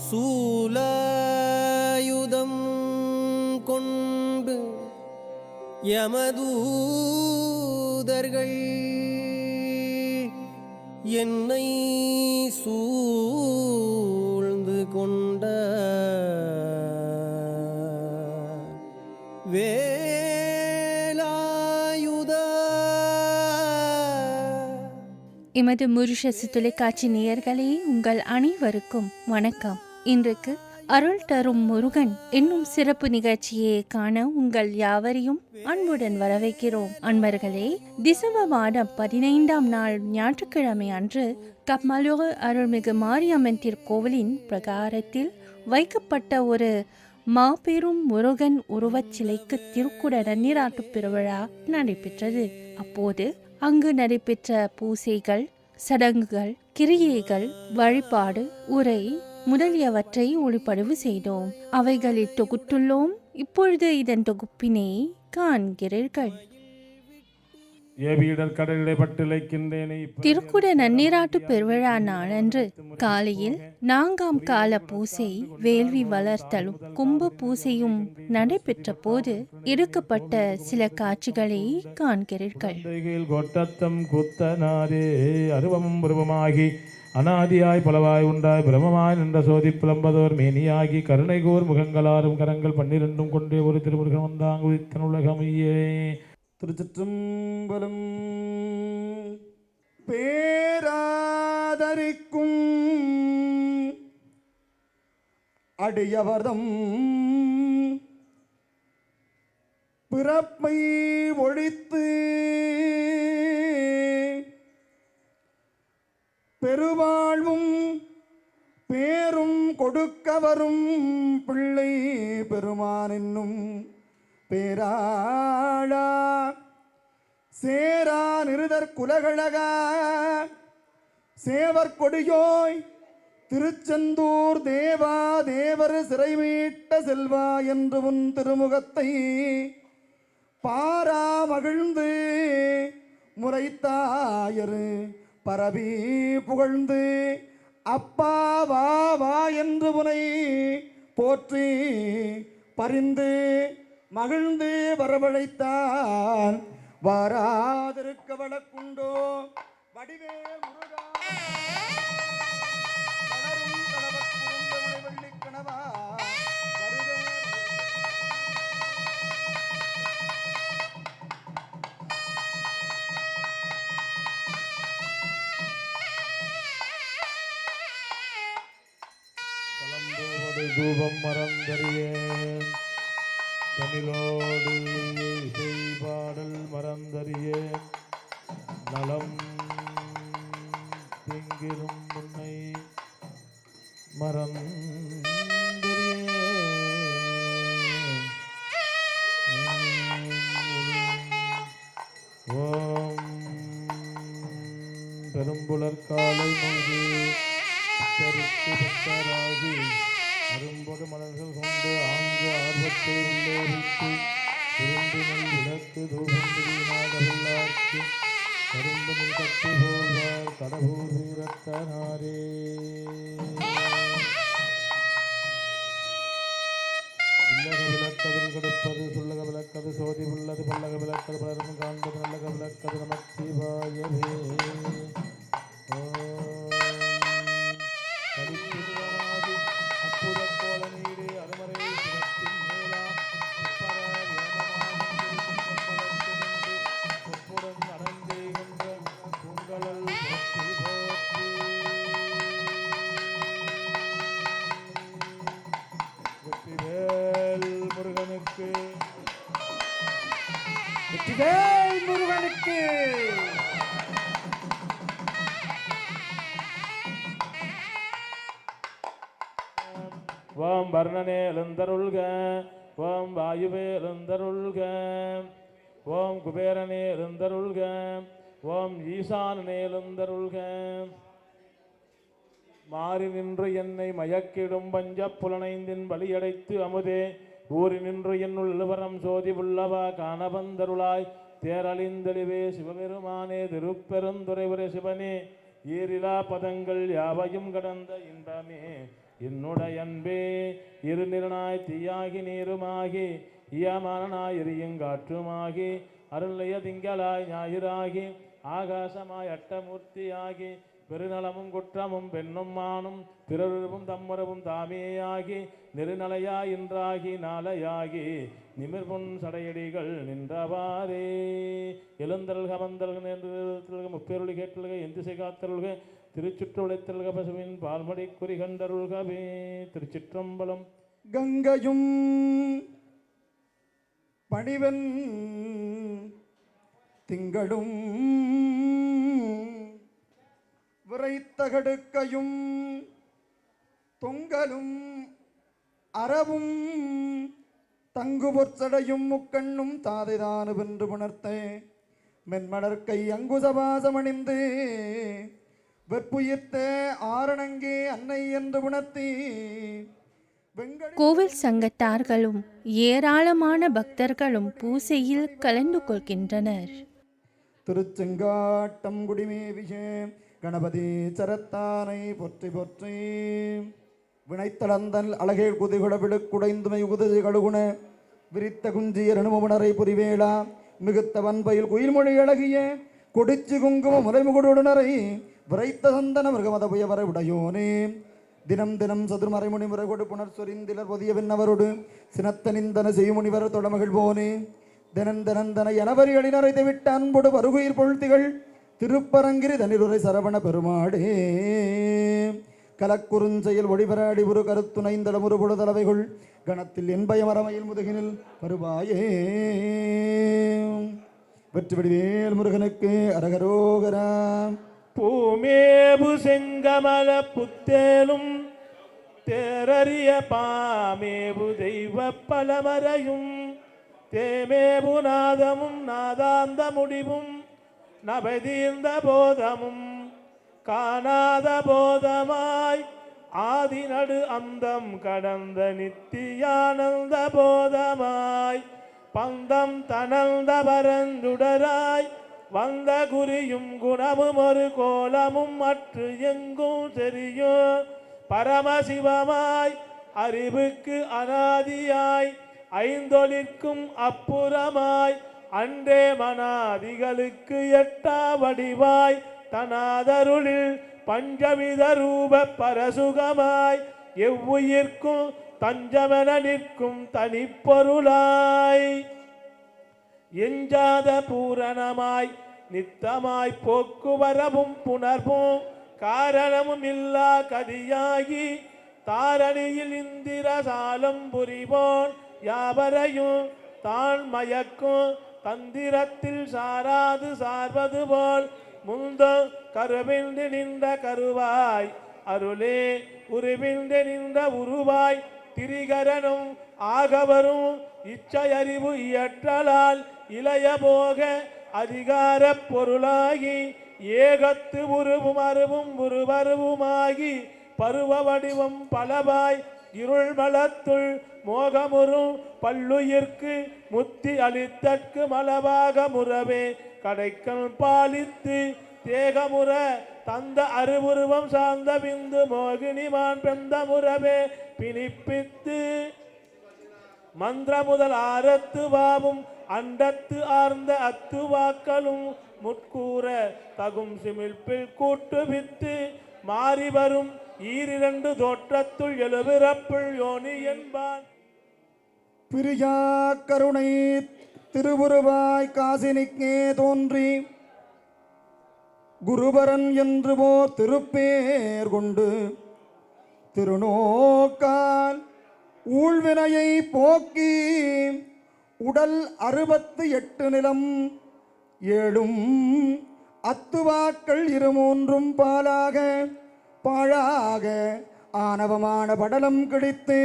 சூலாயுதம் கொண்டு யமதூதர்கள் என்னை சூழ்ந்து கொண்ட வேலாயுதா. எமது முருஷசு தொலைக்காட்சி நேயர்களே, உங்கள் அனைவருக்கும் வணக்கம். இன்றைக்கு அருள் தரும் முருகன் என்னும் சிறப்பு நிகழ்ச்சியை காண உங்கள் யாவரையும் அன்புடன் வரவேற்கிறோம். அன்பர்களே, டிசம்பர் மாதம் 15ஆம் நாள் ஞாயிற்றுக்கிழமை அன்று கப்மலூர் அருள்மிகு மாரியம்மன் திருக்கோவிலின் பிரகாரத்தில் வைக்கப்பட்ட ஒரு மாபெரும் முருகன் உருவச் சிலைக்கு திருக்குட நன்னீராட்டு பெருவிழா நடைபெற்றது. அப்போது அங்கு நடைபெற்ற பூசைகள், சடங்குகள், கிரியைகள், வழிபாடு, உரை முதலியவற்றை ஒளிப்பதிவு செய்தோம். அவைகளில் தொகுத்துள்ளோம். இப்பொழுது இதன் தொகுப்பினை காண்கிறீர்கள். திருக்குட நன்னீராட்டு பெருவிழா நாளன்று காலையில் 4ஆம் கால பூசை, வேள்வி வளர்த்தலும் கும்ப பூசையும் நடைபெற்ற போது எடுக்கப்பட்ட சில காட்சிகளை காண்கிறீர்கள். அனாதியாய் பலவாய் உண்டாய் பிரமமாய் நின்ற சோதி புலம்பதோர் மேனியாகி கருணைகோர் முகங்களாரும் கரங்கள் 12 கொண்டே ஒரு திருமுருகன் வந்தாங்க உதித்தன் உலகமையே. திருச்சிற்றம்பலம். பேராதரிக்கும் அடியவர்தம் பிறப்பை ஒழித்து பெருவாழ்வும் பேரும் கொடுக்க வரும் பிள்ளை பெருமான் என்னும் பேராளா சேரா நிருதற் குலகழகா சேவர் கொடியோய் திருச்செந்தூர் தேவா தேவர் சிறை மீட்ட செல்வா என்று உன் திருமுகத்தை பாரா மகிழ்ந்து முறைத்தாயரு பரவி புகழ்ந்து அப்பா வா வா என்று உனை போற்றி பரிந்து மகிழ்ந்து வரவழைத்தான் வாராதிருக்க வழக்குண்டோ வடிவே முருகா வளரும் கடவக்குறுந்தமிழை வள்ளிக் கணவா தூபம் மறந்தறியேன் தமிழோடு இசை பாடல் மறந்தறியேன் நலம் திங்கிரும் முன்னை மறந்தறியேன் ஓம் பெரும்புலற்காலை மீது தரித்து பக்தராகி அரும்பொடு மலர்கள் கொண்டு ஆங்கு ஆர்வத்தை உள்ளேறித்து திரும்பினை விளக்கு தூபந்திரிநாதவல்லார்க்கு கரும்பு கட்டி போல்வார் கடவுர் வீரத்தனாரே. இல்லக விளக்கதில் கொடுப்பது சொல்லக விளக்கது சோதி உள்ளது பல்லக விளக்கது பலரும் காண்பது நல்லக விளக்கது நமச்சிவாயவே. முருகனுக்கு ஓம் வர்ணனே எழுந்தருள்க, ஓம் வாயுவே எழுந்தருள்க, ஓம் குபேரனே எழுந்தருள்க, ஓம் ஈசானனே எழுந்தருள்க. மாறி நின்று என்னை மயக்கிடும் பஞ்ச புலனைந்தின் வழியடைத்து அமுதே ஊறி நின்று என்னுள் இழுவரம் சோதி உள்ளவா காணவந்தருளாய் தேரழிந்தெளிவே சிவபெருமானே திருப்பெருந்துறைவரே சிவனே ஈரிலா பதங்கள் யாவையும் கடந்த இன்பமே என்னுடைய அன்பே இருநிறனாய் தீயாகி நீருமாகி ஈயமானாய் எரியுங்காற்றுமாகி அருளைய திங்களாய் ஞாயிறாகி ஆகாசமாய் அட்டமூர்த்தியாகி பெருநலமும் குற்றமும் பெண்ணும் மானும் பிறருவும் தம்முறவும் தாமேயாகி நெருநலையாய் இன்றாகி நாளையாகி நிமிர்பொன் சடையடிகள் நின்றவாறே எழுந்தல்க வந்தல்க என்று முப்பேருளி கேட்டல்க எந்திசை காத்தல்க திருச்சுற்றுழைத்தல்க பசுவின் பால்மடி குறி கண்டருள்கவே. திருச்சிற்றம்பலம். கங்கையும் பணிவன் திங்களும் விரைத்தகடுக்கையும் தொங்கலும் அறவும் தங்கு பொற்சடையும் முக்கண்ணும் தாதைதானு வென்று புணர்த்த மென்மலர்க்கை அங்குசபாசமணிந்து வெற்புயிர்த்த ஆரணங்கே அன்னை என்று புணர்த்தி கோவில் சங்கத்தார்களும் ஏராளமான பக்தர்களும் பூசையில் கலந்து கொள்கின்றனர். திருச்செங்காட்டம் குடிமேவிய கணபதி சரத்தானை பொற்றி பொற்றி வினைத்தளந்தல் அழகேள் குதிகுட விழுக்குடைந்துமை உகுதி கழுகுண விரித்த குஞ்சியர் அனுமணரை புரிவேளா மிகுத்த வன்பயில் குயில்மொழி அழகிய கொடிச்சு குங்கும முறைமுகுடுடனரை விரைத்த சந்தன மிருகமத புயவர உடையோனே தினம் தினம் சதுர்மறை முனிவர கொடு புனர் சொரிந்திலர் பொதிய விண்ணவரோடு சினத்த நிந்தன செய்முனிவர் தொடமகள் போனே தினந்தன எனவரி அடிநரைத்து விட்ட அன்பொடு பருகுயிர் பொழுத்திகள் திருப்பரங்கிரி தனிருரை சரவண பெருமாடே கலக்குறுஞ்செயல் ஒளிபர அடிபுறு கருத்துணைந்தள முறுபொழு தலைவைகள் கணத்தில் என்பய மரமையில் முதுகினில் வருவாயே. வெற்றி வடிவேல் முருகனுக்கு அரகரோகரா. பூமேபு செங்கமல புத்தேலும் தேரறிய பாமேபு தெய்வ பலமறையும் தேமேபு நாதமும் நாதாந்த முடிவும் நபதீர்ந்த போதமும் காணாத போதமாய் ஆதி நடு அந்தம் கடந்த நித்தியானந்த போதமாய் பந்தம் தனந்த பரந்துடராய் வந்த குறியும் குணமும் ஒரு கோலமும் மற்ற எங்கும் தெரியும் பரமசிவமாய் அறிவுக்கு அனாதியாய் ஐந்தொழிற்கும் அப்புறமாய் அன்றே மனாதிகளுக்கு எட்டா வடிவாய் தனாதருளில் பஞ்சவித ரூப பரசுகமாய் எவ்வுயிர்க்கும் தஞ்சமென நிற்கும் தனிப்பொருளாய் எஞ்சாத பூரணமாய் நித்தமாய் போக்குவரவும் புணர்வும் காரணமும் இல்லா கதியாகி தாரணியில் இந்திர சாலம் புரிவோன் யாவரையும் தான் மயக்கும் தந்திரத்தில் சாராது சார்வது போல் முந்த கருவிந்து நின்ற கருவாய் அருளே உருவிந்து நின்ற உருவாய் திரிகரனும் ஆகவரும் இச்சையறிவு இயற்றலால் இளைய போக அதிகார பொருளாகி ஏகத்து உருவும் அருவும் உருவருவுமாகி பருவ வடிவம் பலவாய் இருள் மலத்துள் மோகமுறும் பல்லுயிர்க்கு முத்தி அளித்தற்கு மலவாக முறவே கடைக்கல் பாலித்து தேகமுற தந்த அருவுருவம் சார்ந்த விந்து மோகினிமான் பெந்த முறவே பிணிப்பித்து மந்திர முதல் ஆரத்து வாவும் அண்டத்து ஆர்ந்த அத்துவாக்களும் முட்கூற தகும் சிமிழ்ப்பில் கூட்டு வித்து மாறி வரும் ஈரிரண்டு தோற்றத்துள் எழுபிறப்புள் யோனி என்பான். பிரியா கருணை திருவுருவாய் காசினிக்கே தோன்றி குருபரன் என்று போர் திருப்பேர் கொண்டு திருநோக்கால் ஊழ்வினையை போக்கி உடல் 68 நிலம் 7 அத்துவாக்கள் 23 பாலாக பாழாக ஆணவமான படலம் கிடைத்து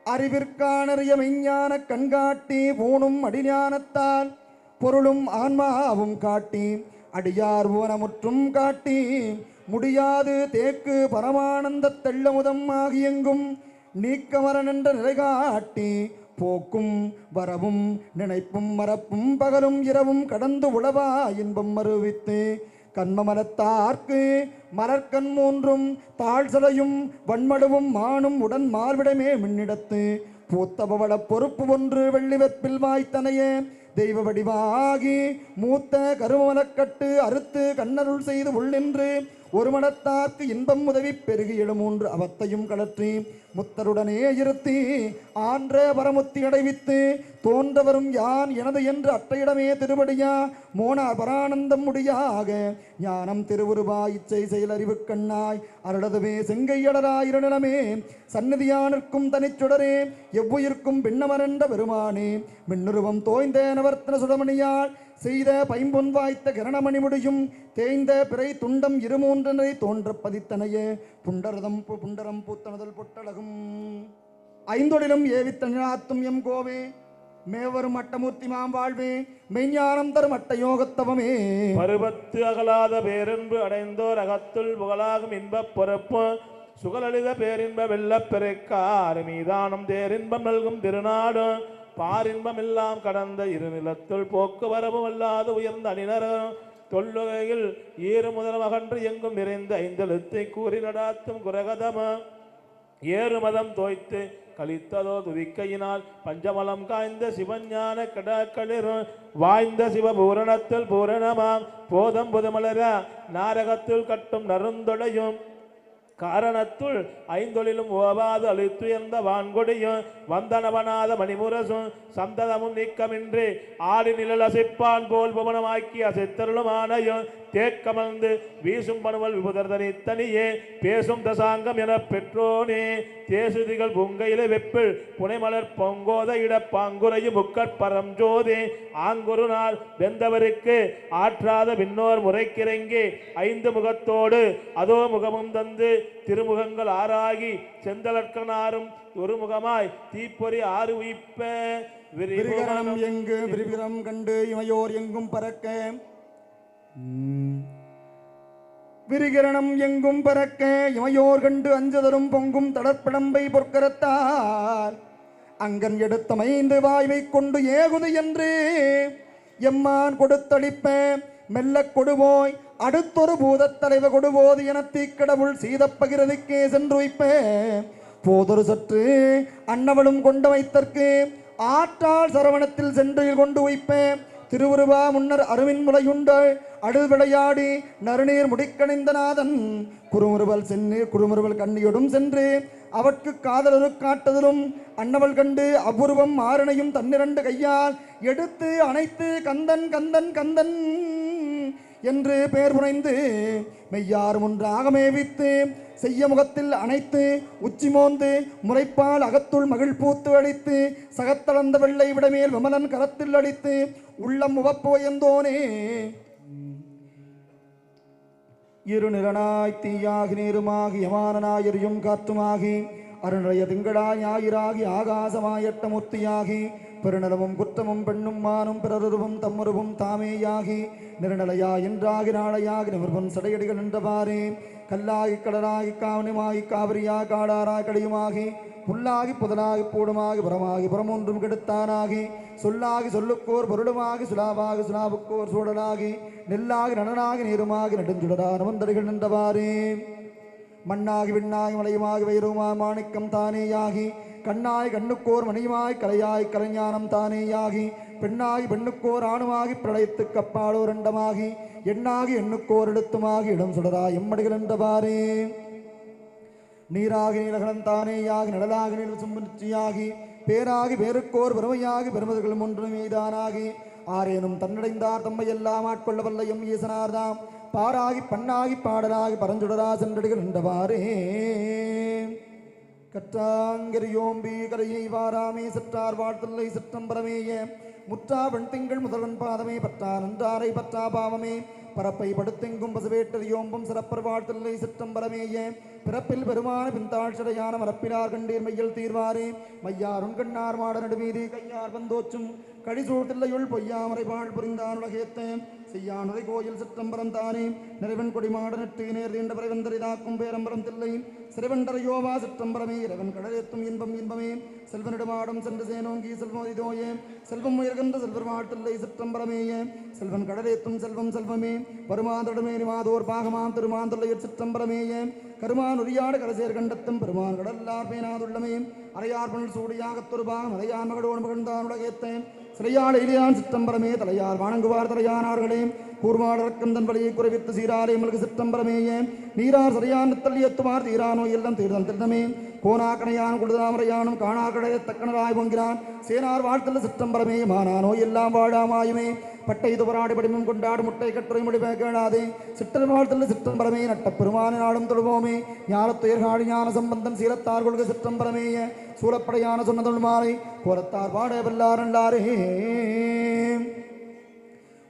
அறிவிற்கானறிய மெஞ்ஞான கண்காட்டி பூணும் அடிஞானத்தால் பொருளும் ஆன்மாவும் காட்டி அடியார் ஊனமுற்றும் காட்டி முடியாது தேக்கு பரமானந்த தெள்ளமுதம் ஆகியெங்கும் நீக்கமரன் என்ற நிலை காட்டி போக்கும் வரவும் நினைப்பும் மறப்பும் பகலும் இரவும் கடந்து உளவா இன்பம் மறுவித்து கண்மமலத்தார்க்கு மலர்கண் மூன்றும் தாழ்சலையும் வன்மடுவும் மானும் உடன் மார்விடமே மின்னிடத்து பூத்தபவள பொறுப்பு ஒன்று வெள்ளி வெற்பில் வாய்த்தனையே தெய்வ வடிவாகி மூத்த கருமலக்கட்டு அறுத்து கண்ணருள் செய்து உள்ளின்று ஒரு மனத்தார்க்கு இன்பம் உதவி பெருகி எழுமூன்று அவத்தையும் கலற்றி முத்தருடனே இருத்தி ஆன்ற பரமுத்தி அடைவித்து தோன்ற வரும் யான் எனது என்று அட்டையிடமே திருவடியா மோன பரானந்தம் முடியாக ஞானம் திருவுருவா இச்சை செயலறிவு கண்ணாய் அருளதுவே செங்கையடராயிரநிலமே சந்நிதியானிற்கும் தனிச்சுடரே எவ்வுயிர்க்கும் பின்னமரண்ட பெருமானே மின்னுருவம் தோய்ந்த நவர்த்தன சுடமணியால் செய்த பைம்பொன் வாய்த்த கிரணமணி முடியும் தேய்ந்த பிறை துண்டம் இருமூன்றனை தோன்ற பதித்தனையே புண்டரம் பூத்தனதல் பொட்டழகும் ஐந்தொழிலும் ஏவித்தனாத்தும் எம் கோவே மேவரும் அட்டமூர்த்தி மாம்பாழ்வே மெய்ஞானம் தரும் அட்ட யோகத்தவமே பருவத்து அகலாத பேரன்பு அடைந்தோர் அகத்துள் புகழாகும் இன்பப் பொறுப்பு சுகலளித பேரின்ப வெள்ளப் பெருக்காறு மீதானம் தேரின்பம் நல்கும் திருநாடு பாரின்பம் எல்லாம் கடந்த இருநிலத்துள் போக்குவரவும் அல்லாது உயர்ந்த அணினர் தொல்லுகையில் ஈறு முதல் அகன்று எங்கும் நிறைந்த ஐந்தெழுத்தை கூறி நடாத்தும் குரகதம ஏறு மதம் தோய்த்து கலித்ததோ துதிக்கையினால் பஞ்சமலம் காய்ந்த சிவஞான கடக்களிர் வாய்ந்த சிவபூரணத்தில் பூரணமாம் போதம் புதுமலர நாரகத்தில் கட்டும் நருந்தொடையும் காரணத்துள் ஐந்தொழிலும் ஓவாது அழித்துயர்ந்த வான்கொடியும் வந்தனவனாத மணிமுரசும் சந்ததமும் நீக்கமின்றி ஆடி நிழல் அசைப்பான் போல் புவனமாக்கி அசைத்தருளும் ஆணையும் தேக்கமர்ந்து வீசும் பணுவல் விபுதர்தனி தனியே பேசும் தசாங்கம் என பெற்றோனே தேசுதிகள் பூங்கையில வெப்பில் புனைமலர் பொங்கோத இடப்பாங்குறையும் முக்கற்பரம் ஜோதி ஆங்குரு நாள் வெந்தவருக்கு ஆற்றாத விண்ணோர் முறைக்கிறங்கி ஐந்து முகத்தோடு அதோ முகமும் தந்து திருமுகங்கள் ஆறாகி செந்தலற்கனாரும் ஒரு முகமாய் தீப்பொறி ஆறு உயிப்ப விரிகரணம் எங்கு விரிவிரம் கண்டு இமையோர் எங்கும் பறக்க விரிகரணம் எங்கும் பறக்க இமையோர் கண்டு அஞ்சதரும் பொங்கும் தளர்ப்பிடம்பை பொற்கரத்தார் அங்கன் எடுத்தமைந்து வாய்வை கொண்டு ஏகுது என்று எம்மான் கொடுத்தளிப்ப மெல்ல கொடுவோய் அடுத்தொரு பூதத் தலைவ கொடுவோது என தீக்கடவுள் சீதப்பகிரதுக்கே சென்று வைப்ப போதொரு சற்று அன்னவளும் கொண்டு வைத்தற்கு ஆற்றால் சரவணத்தில் சென்று கொண்டு வைப்ப திருவுருவா முன்னர் அருவின் முளையுண்ட அடுல் விளையாடி நறுநீர் முடிக்கணிந்தநாதன் குறுமுறுவல் கண்ணியோடும் சென்று அவற்கு காதலரு காட்டுதலும் அன்னவள் கண்டு அபூர்வம் மாறனையும் தன்னிரண்டு கையால் எடுத்து அணைத்து கந்தன் கந்தன் கந்தன் என்று பெயர் புனைந்து மெய்யாரும் ஒன்றாக மேவித்து செய்ய முகத்தில் அணைத்து உச்சி மோந்து முறைப்பால் அகத்துள் மகிழ் பூத்து அளித்து சகத்தளர்ந்த வெள்ளை விடமேல் விமலன் கரத்தில் அளித்து உள்ளம் உவப்போயந்தோனே இருநிலனாய் தீயாகி நீருமாகி யமானனாய் எரியும் காற்றுமாகி அருணைய திங்களாய் ஞாயிறாகி ஆகாசமாயட்டமூர்த்தியாகி பெருநலமும் குற்றமும் பெண்ணும் மானும் பிறருருவும் தம்முருவும் தாமேயாகி நிர்ணலையா என்றாகி நாளையாகி நிமிர்வன் சடையடிகள் என்றவாறே கல்லாகி கடலாகி காவனிமாகி காவிரியா காடாராய் கடியுமாகி புல்லாகி புதனாகி பூடுமாகி புறமாகி புறமொன்றும் கெடுத்தானாகி சொல்லாகி சொல்லுக்கோர் பொருளுமாகி சுலாவாகி சுலாவுக்கோர் சூழலாகி நெல்லாகி நனனாகி நீருமாகி நெடுஞ்சுடரா நவந்தடிகள் நின்றவாறே மண்ணாகி விண்ணாகி மலையுமாகி வைரவுமாய் மாணிக்கம் தானேயாகி கண்ணாய் கண்ணுக்கோர் மணியுமாய் கலையாய் கலைஞானம் தானேயாகி பெண்ணாகி பெண்ணுக்கோர் ஆணுமாகி பிரளயத்து கப்பாளோர் அண்டமாகி எண்ணாகி எண்ணுக்கோர் எடுத்துமாகி இடம் சுடராய் எம்மடிகள் என்றவாறே நீராகி நீலகலம் தானேயாகி நிழலாகி நீல சும்புச்சியாகி பேராகி பேருக்கோர் பெருமையாகி பெருமதுகளும் ஒன்று மீதானாகி ஆரேனும் தன்னடைந்தார் தம்மை எல்லாம் ஆட்கொள்ள வல்ல எம் ஈசனார்தாம் பாராகி பண்ணாகி பாடலாகி பரஞ்சுடரா சென்றடிகள் என்றவாறே கற்றாங்கரியோம்பி கரையை வாராமே சற்றார் வாழ்த்தல்லை சிற்றம்பரமேய முற்றா வெண் திங்கள் முதல்வன் பாதமே பற்றா நன்றாரை பற்றா பாவமே பரப்பை படுத்தெங்கும் பசுவேட்டரியோம்பும் சிறப்பர் வாழ்த்தல்லை சிற்றம்பரமேய பிறப்பில் பெருமான பின்தாழ்ச்சடையான மரப்பினார் கண்டீர் மையல் தீர்வாரே மையாருண் கண்ணார் மாட நடுவீதி கையார் வந்தோச்சும் கடிசூழ்தில்லையுள் பொய்யாமரை வாழ் புரிந்தான் உலகேத்த செய்யானுரை கோயில் சிற்றம்பரம் தானே நிறைவன் கொடிமாட நெட்டு நேர் நீண்ட பிறவந்தரிதாக்கும் பேரம்பரம் தில்லை சிறுவண்டரையோவா சிற்றம்பரமே இரவன் கடலேத்தும் இன்பம் இன்பமே செல்வனிடமாடும் சென்று சேனோங்கி செல்வமதிதோயே செல்வம் உயர்கின்ற செல்வர் மாட்டில்லை சிற்றம்பரமேயே செல்வன் கடலேத்தும் செல்வம் செல்வமே வருமாந்தடமே நிமாதோர் பாகமாம் திருமாந்தொல்லையர் சிற்றம்பரமேயே கருமான் உரியாடு கரசேர் கண்டத்தும் பெருமான் கடல்லார் பேனாதுள்ளமே அரையார் சூடியாகத்தொரு பாகம் அரையான் மகளோடு மகிழ்ந்தான் உலகேத்தேன் சிறையாள் எளியான் சிற்றம்பரமே தலையார் வணங்குவார் தலையானார்களே கூர்மாடற்கந்தன் வழியை குறைவித்து சீராரே மல்கு சிற்றம்பரமேயே நீரார் சரியான் தள்ளியத்துமார் தீரானோ எல்லாம் தீர்தம் திருந்தமே கோனாக்கணையான் குடுதாமரையானும் காணாக்கடைய தக்கனராய் பொங்கிறான் சேனார் வாழ்த்தல்ல சிற்றம்பரமே மானானோ எல்லாம் வாழாமாயுமே பட்டை துவராடி படிமும் கொண்டாடு முட்டை கட்டுரை முடிவை கேளாதே சிற்றர் வாழ்த்தல்ல சிற்றம்பரமே நட்ட பெருமான நாடும் தொழுவோமே ஞானத்துயர்காடி ஞான சம்பந்தன் சீரத்தார் கொள்க சிற்றம்பரமேய சூழப்படையான சொன்னதொள் மாலை கோரத்தார் பாட வல்லாரே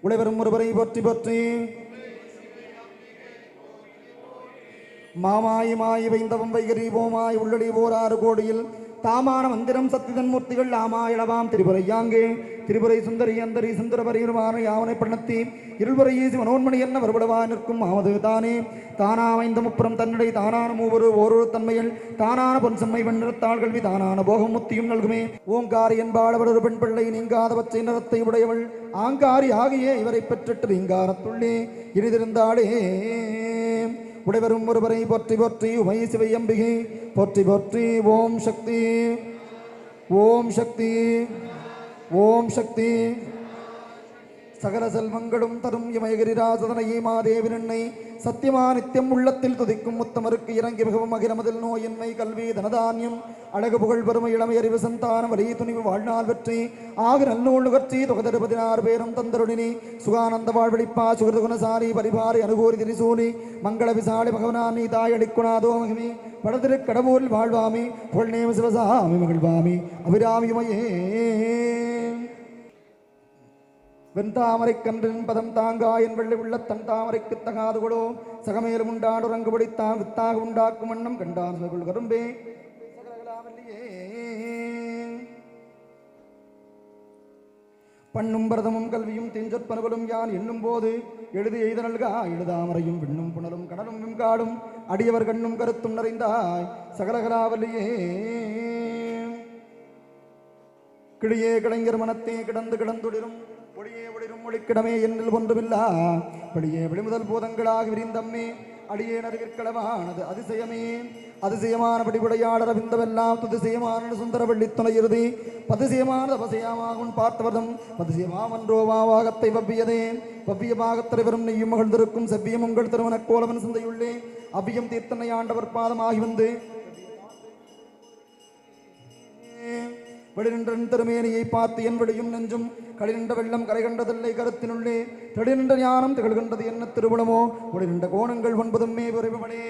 உழைவரும் ஒருவரை போற்றி போற்றி மாமாயி மாயி வைந்தவம் வைகரி போமாய் உள்ளடி போராறு கோடியில் தாமான மந்திரம் சத்திதன் மூர்த்திகள் ஆமாயிளவாம் திரிபுரையாங்கே திரிபுரை சுந்தரி அந்தரி சுந்தரபரியுமான யாவனை பண்ணத்தி இருள்வரையே சிவனோன்மணி என்ன வருபடவா நிற்கும் ஆமது தானே தானாமைந்த முப்புறம் தன்னடை தானான மூவரு ஓரொரு தன்மையில் தானான பொன்சம்மை வெண்ணிறத்தாள் கல்வி தானான போகம் முத்தியும் நல்குமே ஓங்காரி என்பாளவர் ஒரு பெண் பிள்ளை நீங்காத பச்சை நிறத்தை உடையவள் ஆங்காரி ஆகிய இவரை பெற்றிட்டு நீங்காரத்துள்ளே இனிதிருந்தாளே உடைவரும் ஒருவரை போற்றி போற்றி உமை சிவை அம்பிகை போற்றி போற்றி ஓம் சக்தி ஓம் சக்தி ஓம் சக்தி சகல செல்வங்களும் தரும் இமயகிரிராசதனையே மாதேவினன்னை சத்தியமா நித்தியம் உள்ளத்தில் துதிக்கும் முத்தமருக்கு இறங்கி மிகவும் அகிரமதில் நோயின்மை கல்வி தனதானியம் அழகு புகழ் பெருமை இளமை அறிவு சந்தானம் வரி துணிவு வாழ்நாள் வெற்றி ஆக நல்லூல் நுகர்ச்சி தொகதரு 16 பேரும் தந்தருடினி சுகானந்த வாழ்வழிப்பா சுகிருத குணசாரி பரிபாரி அனுகூரி திரிசூலி மங்கள விசாலி பகவனாமி தாய் அடிக்குணாதோ மகிமி வடதிரு கடவுரில் வாழ்வாமி புகழ்நேம சிவசாமி மகிழ்வாமி அபிராமியுமையே வெண்தாமரை கன்றின் பதம் தாங்கா என் வெள்ளி உள்ள தன் தாமரைக்கு தகாது கொடோ சகமேலும் உண்டாடு ரங்கு படித்தான் வித்தாக உண்டாக்கும் வண்ணம் கண்டான் சகுள் கரும்பே பண்ணும் பரதமும் கல்வியும் தெஞ்சற்பனகளும் யான் எண்ணும் போது எழுதி எய்த நல்கா எழுதாமரையும் விண்ணும் புனலும் கடலும் விம்காடும் அடியவர் கண்ணும் கருத்தும் நிறைந்தாய் சகலகலாவல்லியே கிளியே கிளைஞர் மனத்தே கிடந்து கிடந்துடிரும் ஒளியே ஒளிரும் ஒளிக்கிடமே என்னில் ஒன்றுமில்லா வெளியே வெளிமுதல் பூதங்களாக விரிந்தம்மே அடியே நடுவிற்களவானது அதிசயமே அதிசயமானபடி விளையாடற விந்தவெல்லாம் துதிசயமான சுந்தர வெள்ளி துணையிறுதி பதிசயமான தபசயமாகும் பார்த்தவர்தம் பதிசயமாமன்றோவாகத்தை வவ்வியதே வவ்வியமாகத் தலைவரும் நெய்யும் மகிழ்ந்திருக்கும் செவ்வியம் உங்கள் திருமண கோலவன் சிந்தையுள்ளே அவ்வியம் தீர்த்தனை ஆண்டவர் பாதமாகி வந்து வெளிநின்றன் திருமேனியை பார்த்து என் வெளியும் நெஞ்சும் களிநின்ற வெள்ளம் கரை கண்டதில்லை கருத்தினுள்ளே தெளிநின்ற ஞானம் திகழ்கின்றது என்ன திருவுளமோ ஒளிநின்ற கோணங்கள் 9 விரைவுவனே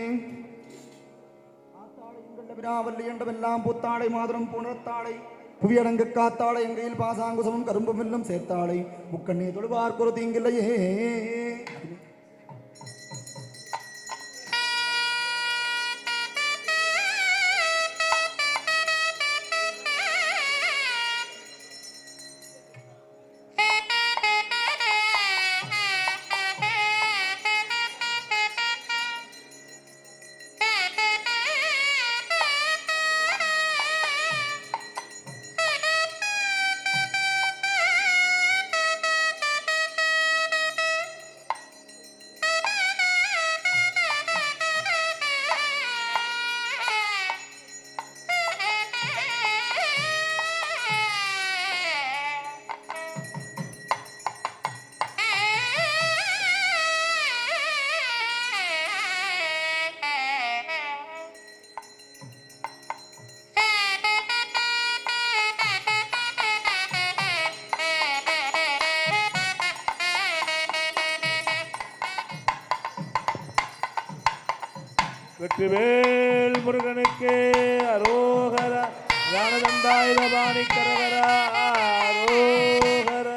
விராவல்லி என்றவெல்லாம் பூத்தாளை மாதுரம் புணர்த்தாளை புவியடங்கு காத்தாளை எங்கையில் பாசாங்குசமும் கரும்பு மில்லும் சேர்த்தாளை முக்கண்ணே தொழுவார் ஒரு தீங்கில்லையே வெற்றிவேல் முருகனுக்கு அரோகர ஞானதண்டாயுத பாணி கரகர அரோகர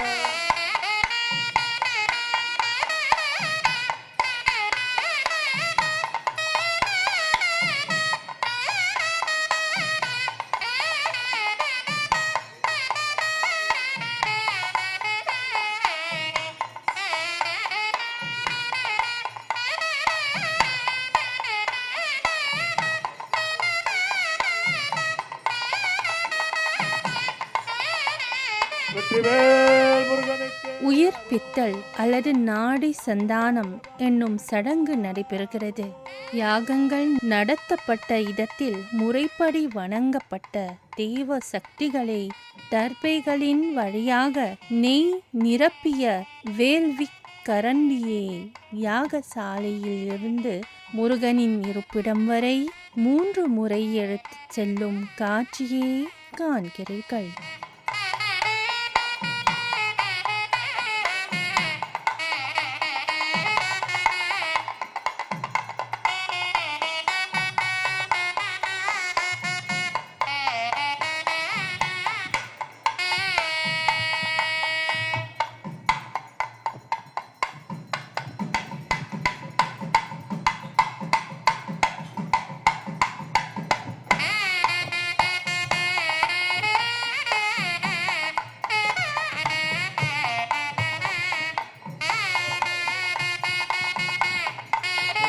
வெற்றிவேல் முருகனுக்கு. உயிர்ப்பித்தல் அல்லது நாடி சந்தானம் என்னும் சடங்கு நடைபெறுகிறது. யாகங்கள் நடத்தப்பட்ட இடத்தில் முறைப்படி வணங்கப்பட்ட தெய்வ சக்திகளை தர்பைகளின் வழியாக நெய் நிரப்பிய வேள்வி கரண்டியே யாகசாலையில் இருந்து முருகனின் இருப்பிடம் வரை 3 முறை எடுத்துச் செல்லும் காட்சியே காண்கிறீர்கள்.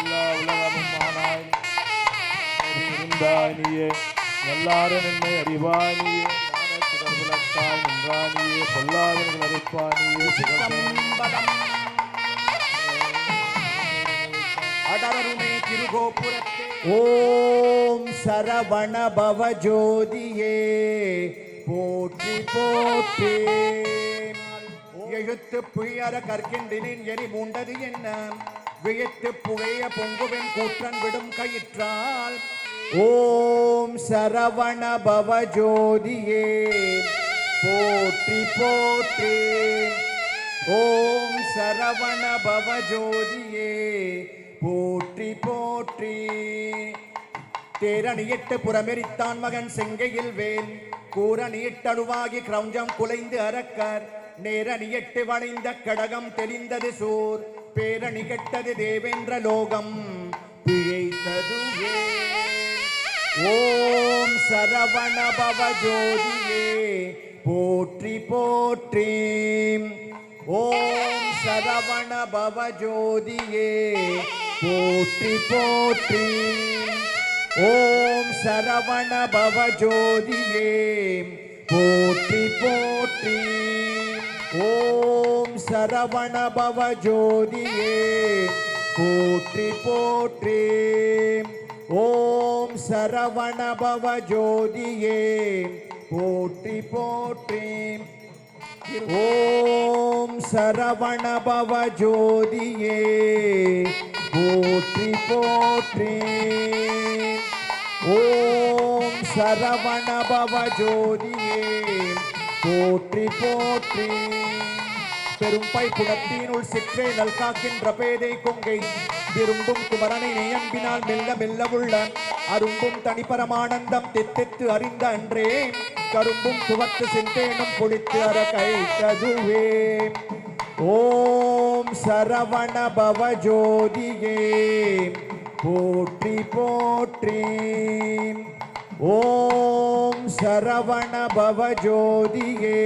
எல்லா உலகமும் ஆனாய் நீ இருந்தாய் நீயே, எல்லாரும் என்னை அறிவாய் நீயே, ஞான சுடர்விளக்காய் நின்றாய் நீயே, பொல்லாதவர்கள் அறுப்பாய் நீயே, சிதம்பரம் அடரருமே திருகோபுரத்தே. ஓம் சரவண பவ ஜோதியே போற்றி போற்றி. எழுத்து புயர கற்கின்றினின் எரி மூண்டது என்ன, வியத்து புகைய பொங்குவென் கூற்றன் விடும் கயிற்றால். ஓம் சரவண பவ ஜோதியே போற்றி போற்றி. ஓம் சரவண பவ ஜோதியே போற்றி போற்றி. தேரணியிட்டு புறமெரித்தான் மகன் செங்கையில் வேல், கூரணியிட்டடுவாகி கிரௌஞ்சம் குலைந்து அரக்கர், நேரணியிட்டு வளைந்த கடகம் தெளிந்தது சூர், பேரணி கெட்டது தேவேந்திர லோகம் பிழைத்ததுவே. ஓம் சரவண பவ ஜோதியே போற்றி போற்றி. ஓம் சரவண பவ ஜோதியே போற்றி போற்றி. ஓம் சரவண பவ ஜோதியே போற்றி போற்றி. ஓம் சரவண பவ ஜோதியே போற்றி போற்றி. ஓம் சரவண பவ ஜோதியே போற்றி போற்றி. ஓம் சரவண பவ ஜோதியே போற்றி போற்றி. ஓம் சரவண பவ ஜோதியே போற்றி போற்றி. பெரும்பை குணத்தினுள் சிற்றே நல்காக்கின்ற பேதை கொங்கை, விரும்பும் குமரனை நேயம்பினால் மெல்ல மெல்ல உள்ள அரும்பும் தனிப்பரமானந்தம் தித்தித்து அறிந்த அன்றே, கரும்பும் துவத்து சிந்தேனும் பொழித்து அற கைத்ததுவே. ஓம் சரவண பவ ஜோதியே போற்றி போற்றி. ஓம் சரவண பவ ஜோதியே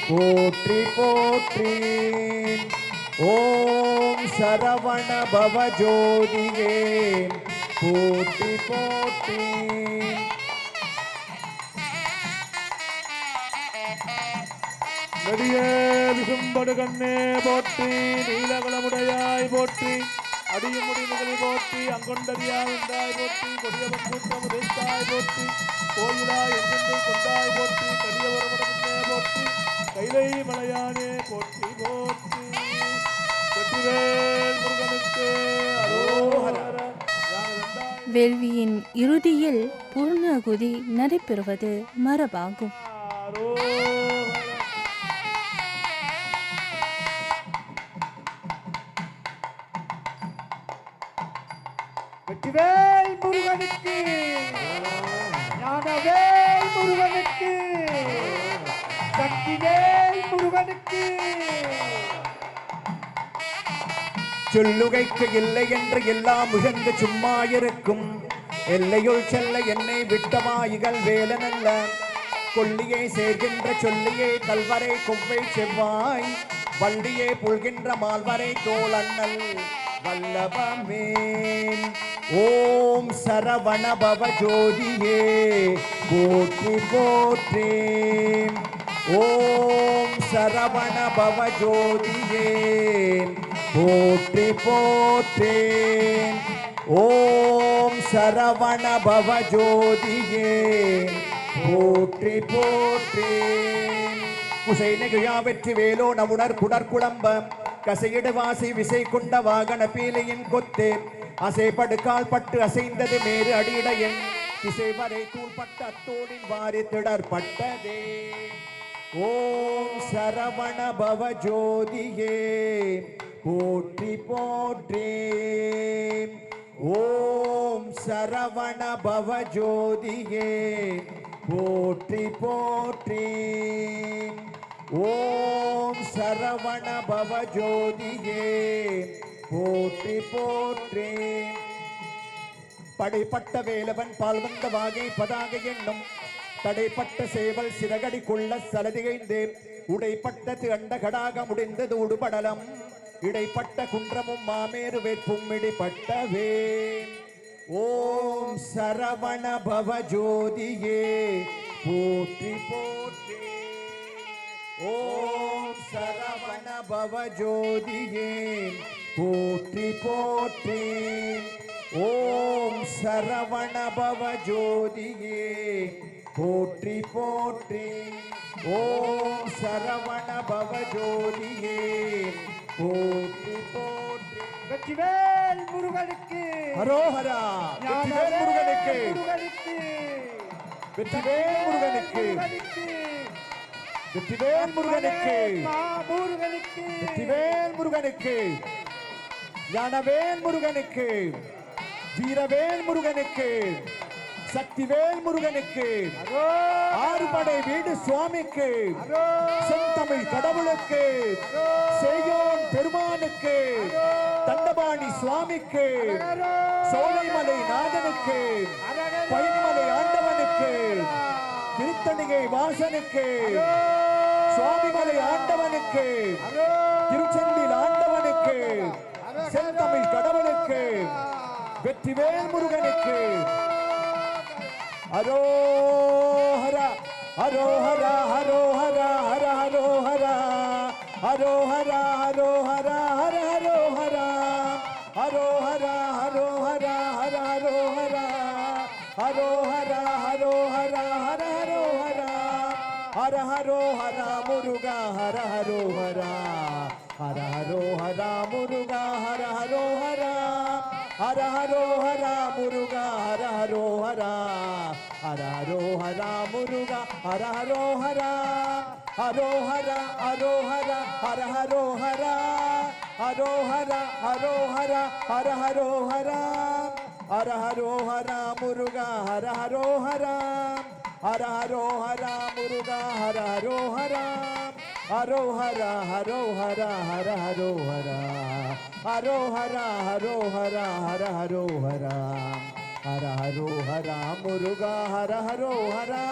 போற்றி போற்றி. ஓம் சரவண பவ ஜோதியே போற்றி போற்றி. நெடியே விசும்படு கண்ணே போற்றி, நீலகலமுடையாய் போற்றி, அடியும் முடிவுகளை போற்றி, அங்கொண்டறியாய் உண்டாய் போற்றி, கொடியவன் கூட்டம் உதைத்தாய் போற்றி, கோயிலாய் என்றென்று கொண்டாய் போற்றி, கடிய ஒருவனே போற்றி, கைலை மலையானே போற்றி போற்றி. வெற்றிவேல் முருகனுக்கு அரோகர. வேள்வியின் இறுதியில் பூர்ணகுதி நடைபெறுவது மரபாகும். வெற்றிவேல் முருகனுக்கு, ஞானவேல் முருகனுக்கு, சக்திவேல் முருகனுக்கு. சொல்லுகைக்கு இல்லை என்று எல்லாம் முகந்து சும்மா இருக்கும், எல்லையுள் செல்ல என்னை விட்டமாயிகள் வேலனல்ல, கொல்லியை சேர்கின்ற சொல்லியே கல்வரை கொவ்வை செவ்வாய், வள்ளியே புல்கின்ற மால்வரை தோளண்ணல் வல்லபமே. ஓம் சரவண பவ ஜோதியே போற்றி போற்றி. ஓம் சரவண பவ ஜோதியே போற்றி போற்றேன். ஓம் சரவண பவ ஜோதியே போற்றி போற்றேன். குசை நெகிழா வெற்றி வேலோ நவுணர் குடற்குழம்ப கசையிடு வாசி விசை கொண்ட வாகன பீலையின் கொத்தே அசைப்படுக்கால் பட்டு அசைந்தது மேறு அடியடையன் திசை வரை தூள்பட்ட அத்தோடின் வாரி திடற்பட்டதே. ஓம் சரவண பவ ஜோதியே போற்றி போற்றேன். ஓம் சரவண பவ ஜோதியே போற்றி போற்றேன். ஓம் சரவண பவ ஜோதியே போற்றி போற்றேன். படைப்பட்ட வேலவன் பால் வந்த வாகை பதாகை எண்ணும் தடைப்பட்ட சேவல் சிறகடி கொள்ள சலதிகைந்தேன். உடைப்பட்டது அண்ட கடாக முடிந்தது உடுபடலம் இடைப்பட்ட குன்றமும் மாமேறு வேற்பும் இடிப்பட்டவே. ஓம் சரவண பவ ஜோதியே போற்றி போற்றி. ஓம் சரவண பவ ஜோதியே போற்றி போற்றி. ஓம் சரவண பவ ஜோதியே போற்றி போற்றி. ஓம் சரவண பவ ஜோதியே போற்றி போற்றி. வெற்றிவேல் முருகனுக்கு ஹரோஹரா. வெற்றிவேல் முருகனுக்கு. வெற்றிவேல் முருகனுக்கு. வெற்றிவேல் முருகனுக்கு. வெற்றிவேல் முருகனுக்கு. ஞானவேல் முருகனுக்கு. வீரவேல் முருகனுக்கு. சக்திவேல் முருகனுக்கு. ஆறுபடை வீடு சுவாமிக்கு. செந்தமிழ் கடவுளுக்கு. செய்யோன் பெருமானுக்கு. தண்டபாணி சுவாமிக்கு. சோலைமலை நாதனுக்கு. பைன்மலை ஆண்டவனுக்கு. திருத்தணிகை வாசனுக்கு. சுவாமிமலை ஆண்டவனுக்கு. திருச்செந்தில் ஆண்டவனுக்கு. செந்தமிழ் கடவுளுக்கு. வெற்றிவேல் முருகனுக்கு. ஹரோஹரா ஹரோஹரா ஹரோஹரா ஹர ஹரோஹரா ஹரோஹரா ஹரோஹரா ஹர ஹரோஹரா ஹரோஹரா ஹரோஹரா ஹர ஹரோஹரா ஹரோஹரா ஹரோஹரா ஹர ஹரோஹரா ஹர ஹரோஹரா முருகா ஹர ஹரோஹரா ஹர ஹரோஹரா முருகா ஹர ஹரோஹரா ஹர ஹரோஹரா முருகா ஹர ஹரோஹரா ஹர ஹரோஹரா முருகா ஹர ஹரோஹரா ஹரோஹரா ஹரோஹரா ஹர ஹரோஹரா ஹரோஹரா ஹரோஹரா ஹர ஹரோஹரா ஹர ஹரோஹரா முருகா ஹர ஹரோஹரா ஹர ஹரோஹரா முருகா ஹர ஹரோஹரா ஹரோஹரா ஹரோஹரா ஹர ஹரோஹரா ஹரோஹரா ஹரோஹரா ஹர ஹரோஹரா ஹர ஹரோஹரா முருகா ஹர ஹரோஹரா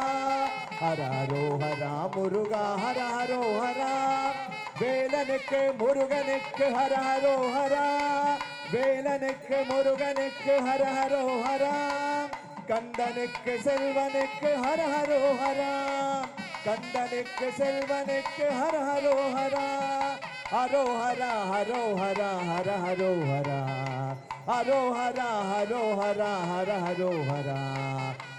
ஹர ஹரோஹரா முருகா ஹர ஹரோஹரா வேலனுக்கு முருகனுக்கு ஹர ஹரோஹரா வேலனுக்கு முருகனுக்கு ஹர ஹரோஹரா கந்தனுக்கு செல்வனுக்கு ஹர ஹரோஹரா கந்தனுக்கு செல்வனுக்கு ஹர ஹரோஹரா ஹரோஹரா ஹரோஹரா ஹர ஹரோஹரா ஹரோஹரா ஹரோஹரா ஹர ஹரோஹரா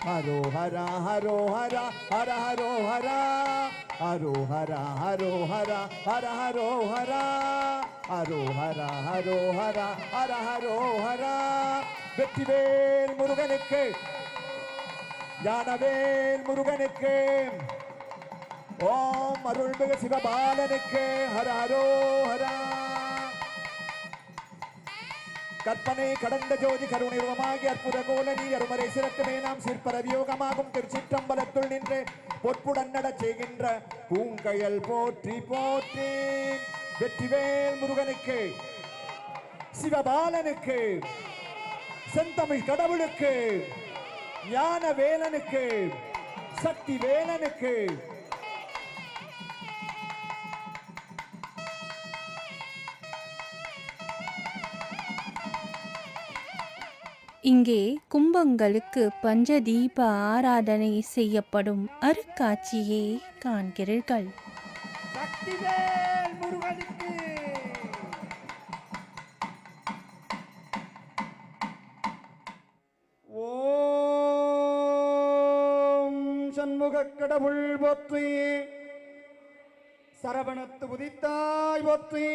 ஹரோஹரா ஹரோஹரா ஹர ஹரோஹரா ஹரோஹரா ஹரோஹரா ஹர ஹரோஹரா ஹரோஹரா ஹரோஹரா ஹர ஹரோஹரா வெற்றிவேல் முருகனுக்கு ஞானவேல் முருகனுக்கு ஓம் அருள்மிகு சிவபாலனுக்கு ஹர ஹரோஹரா கற்பனை கடந்த ஜோதி கருணை ரூபமாகி அற்புத கோலனி அருமறை சிறக்குமே நாம் சிற்பரவியோகமாகும் திருச்சிற்றம்பலத்துள் நின்று பொற்புடன் நடச் செய்கின்ற பூங்கயல் போற்றி போற்றி வெற்றிவேல் முருகனுக்கு சிவபாலனுக்கு செந்தமிழ் கடவுளுக்கு ஞான வேலனுக்கு சக்தி வேலனுக்கு இங்கே கும்பங்களுக்கு பஞ்சதீப ஆராதனை செய்யப்படும் அருட்காட்சியை காண்கிறீர்கள். சக்திவேல் முருகனுக்கு ஓம் சண்முகக் கடவுள் போற்றி, சரவணத்து உதித்தாய் போற்றி,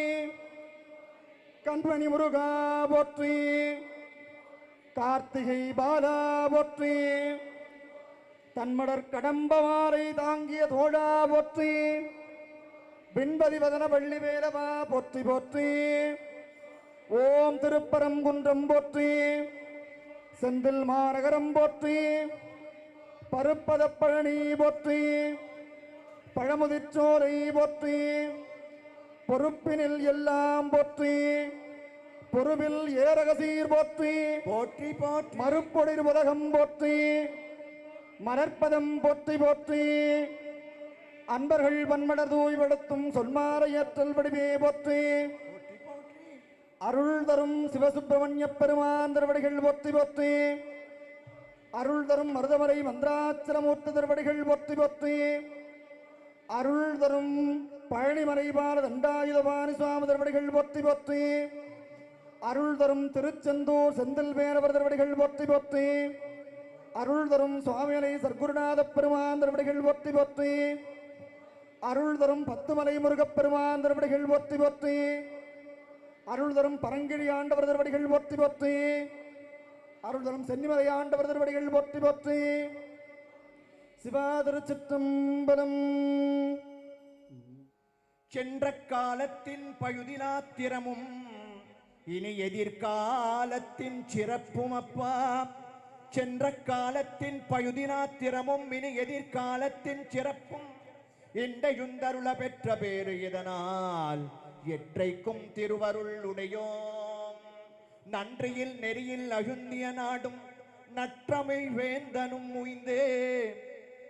கண்மணி முருகா போற்றி, கார்த்திகை பாலா போற்றி, தன்மடர் கடம்பவாரை தாங்கிய தோழா போற்றி, பின்பதி வதன வள்ளி வேலவா போற்றி போற்றி. ஓம் திருப்பரங்குன்றம் போற்றி, செந்தில் மாநகரம் போற்றி, பருப்பத பழனி போற்றி, பழமுதிர்ச்சோரை போற்றி, பொறுப்பினில் எல்லாம் போற்றி, பொறுவில் ஏரகசீர் போற்றி போற்றி போற்றி மறுப்பொழிர் உலகம் போற்றி, மலர்ப்பதம் போற்றி போற்றி, அன்பர்கள் வன்மடர் தூய்வடுத்தும் சொல்மாரையற்றல் வடிவே போற்றி, அருள் தரும் சிவசுப்பிரமணிய பெருமான் திருவடிகள் போற்றி போற்றி, அருள் தரும் மருதமரை மந்திராச்சலமூர்த்தி திருவடிகள் போற்றி போற்றி, அருள் தரும் பழனிமலை பால தண்டாயுதபாணி சுவாமி திருவடிகள் போற்றி போற்றி, அருள் தரும் திருச்செந்தூர் செந்தில் மேலவர் திருவடிகள் போற்றி போற்றி, அருள் தரும் சுவாமியலை சர்க்குருநாத பெருமான் திருவடிகள் போற்றி போற்றி, அருள் தரும் பத்துமலை முருகப் பெருமான் திருவடிகள் போற்றி போற்றி, அருள் தரும் பரங்கிழி ஆண்டவர் திருவடிகள் போற்றி போற்றி, அருள் தரும் சென்னிமலை ஆண்டவர் திருவடிகள் போற்றி போற்றி. சிவா திருச்சிற்றம்பலம். சென்ற காலத்தின் பழுதிலாத்திரமும் இனி எதிர்காலத்தின் சிறப்பும் அப்பா. சென்ற காலத்தின் பழுதிலாத்திரமும் இனி எதிர்காலத்தின் சிறப்பும் இண்டையுந்தருள பெற்ற பேரு இதனால் எற்றைக்கும் திருவருள் உடையோம். நன்றியில் நெறியில் அழுந்திய நாடும் நற்றமிழ் வேந்தனும் உய்ந்தே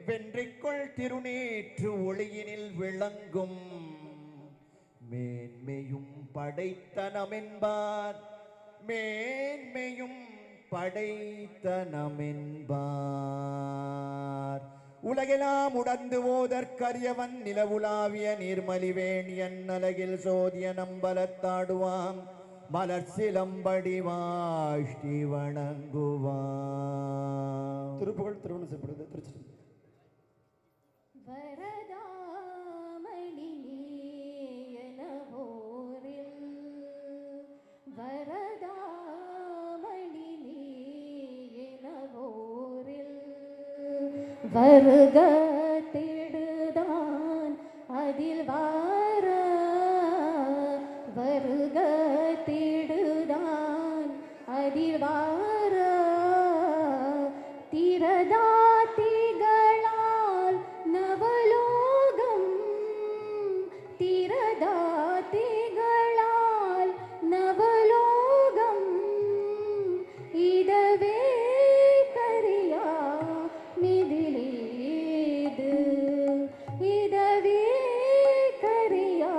வென்றிக்கொள் திருநேற்று ஒளியினில் விளங்கும் மேன்மையும் படைத்தனமென்பார், மேன்மையும் படைத்தனமென்பார். உலகெல்லாம் உடந்து ஓதற்கரியவன் நிலவுலாவிய நீர்மலிவேணியன் அலகில் சோதிய நம்பலத்தாடுவாம் மலர் சிலம்படி வாழ்த்தி வணங்குவாம். திருப்புகழ் திருவண்ணம் செய்யப்படுது. திருச்சி வரதாமணி நீயனவோரில் வரதாமணி நீயனவோரில் வருக திடுதான் அதில் வார வருக திடுதான் அதில் வார திரதாத்திகளால் நவலோகம் திரதாத்திகளால் நவலோகம் இதவே கரியா மிதிலேது இதவே கரியா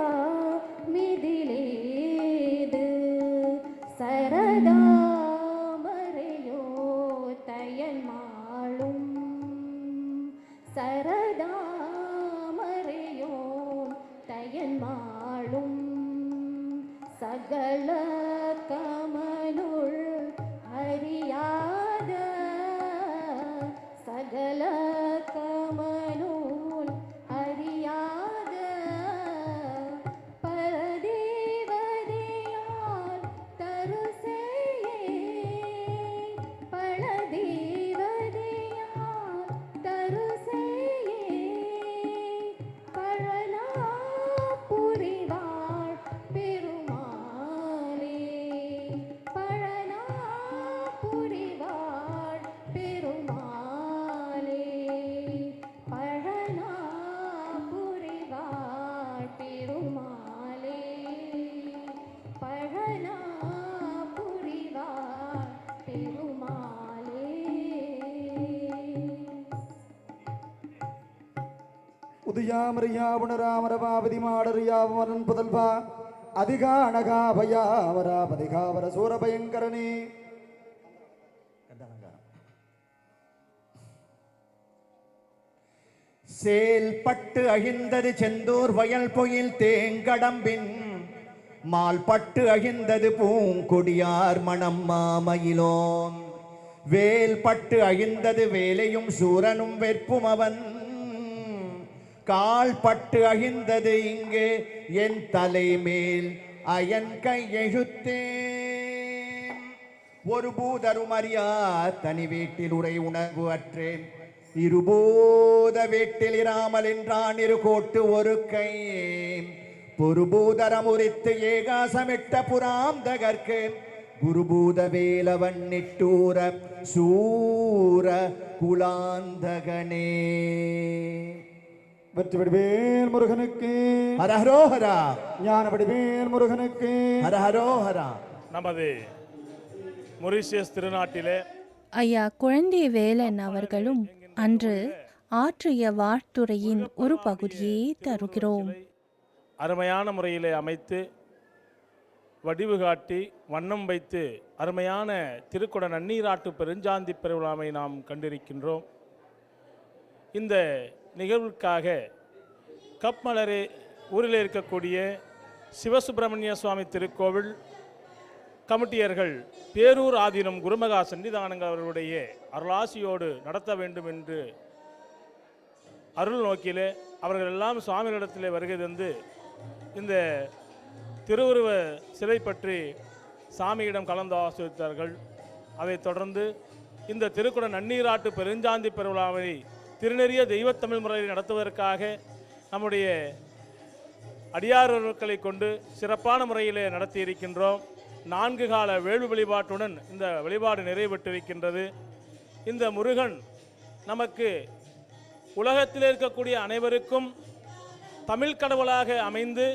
மிதிலேது சரதாமரையோ தயன்மாளும் சரதாமரையோ தயன்மாளும் சகல கமனுள் அறியாத சகல கமனுள் அறியாத பரதேவதையால் தருசேயே பரதேவதையால் தருசேயே பழனா புரிவாள் பெருமாளே பழனா புரிவாள் பெருமாளே பழனா புரிவாள் பெருமாளே பழனா புரிவாள் பெருமாளே. உதயாமரியா புனராமரபாபதி மாடரியாவரன் புதல்வா அதிகா அனகாபயாவராபதிகாவர சூரபயங்கரனே செயல்பட்டு அகிழ்ந்தது செந்தூர் வயல் பொயில் தேங்கடம்பின் மால்பட்டு அகிழ்ந்தது பூங்கொடியார் மணம் மாமயிலோன் வேல்பட்டு அகிழ்ந்தது வேலையும் சூரனும் வெற்பும் அவன் கால்பட்டு அகிழ்ந்தது இங்கே என் தலைமேல் அயன் கையெழுத்தேன் ஒரு பூதரும் அறியா தனி வீட்டில் உரை உணர்வு அற்றேன் இருபூத வீட்டில் இராமல் என்றான் இரு கோட்டு ஒரு கை பொறுபூதரம் உரித்து ஏகாசமிட்ட புறாம் தகர்க்கு குருபூத வேலவன் நிட்டூர சூர குலாந்தகனே. வெற்றி வடிவேல் முருகனுக்கு ஹரஹரோஹரா. ஞான வடிவேல் முருகனுக்கு ஹரஹரோஹரா. நமது மொரீசியஸ் திருநாட்டிலே ஐயா குழந்தை வேலன் அவர்களும் அன்று ஆற்றிய வாழ்த்துறையின் ஒரு பகுதியை தருகிறோம். அருமையான முறையிலே அமைத்து வடிவு காட்டி வண்ணம் வைத்து அருமையான திருக்குட நன்னீராட்டு பெருஞ்சாந்தி பெருவிழாவை நாம் கண்டிருக்கின்றோம். இந்த நிகழ்வுக்காக கப்மலரே ஊரில் இருக்கக்கூடிய சிவசுப்பிரமணிய சுவாமி திருக்கோவில் கமிட்டியர்கள் பேரூர் ஆதீனம் குருமகா சன்னிதானங்கள் அவர்களுடைய அருளாசியோடு நடத்த வேண்டும் என்று அருள் நோக்கிலே அவர்கள் எல்லாம் சுவாமிகளிடத்திலே வருகை தந்து இந்த திருவுருவ சிலை பற்றி சாமியிடம் கலந்து ஆலோசித்தார்கள். அதைத் தொடர்ந்து இந்த திருக்குட நன்னீராட்டு பெருஞ்சாந்தி பெருவிழாவை திருநெறிய தெய்வத்தமிழ் முறையில் நடத்துவதற்காக நம்முடைய அடியார்களை கொண்டு சிறப்பான முறையிலே நடத்தி இருக்கின்றோம். 4 கால வேள்வி வழிபாட்டுடன் இந்த வழிபாடு நிறைவேற்றிருக்கின்றது. இந்த முருகன் நமக்கு உலகத்தில் இருக்கக்கூடிய அனைவருக்கும் தமிழ் கடவுளாக அமைந்து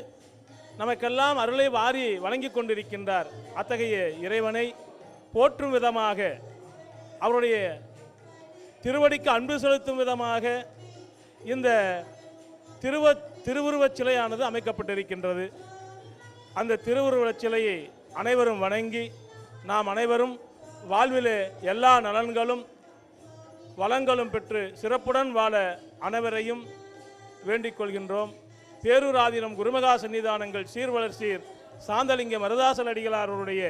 நமக்கெல்லாம் அருளை வாரி வழங்கி கொண்டிருக்கின்றார். அத்தகைய இறைவனை போற்றும் விதமாக அவருடைய திருவடிக்கு அன்பு செலுத்தும் விதமாக இந்த திருவுருவச் சிலையானது அமைக்கப்பட்டிருக்கின்றது. அந்த திருவுருவச் சிலையை அனைவரும் வணங்கி நாம் அனைவரும் வாழ்விலே எல்லா நலன்களும் வளங்களும் பெற்று சிறப்புடன் வாழ அனைவரையும் வேண்டிக் கொள்கின்றோம். பேரூர் ஆதீனம் குருமகா சன்னிதானங்கள் சீர்வளர் சீர் சாந்தலிங்க மருதாசல் அடிகளார் அவருடைய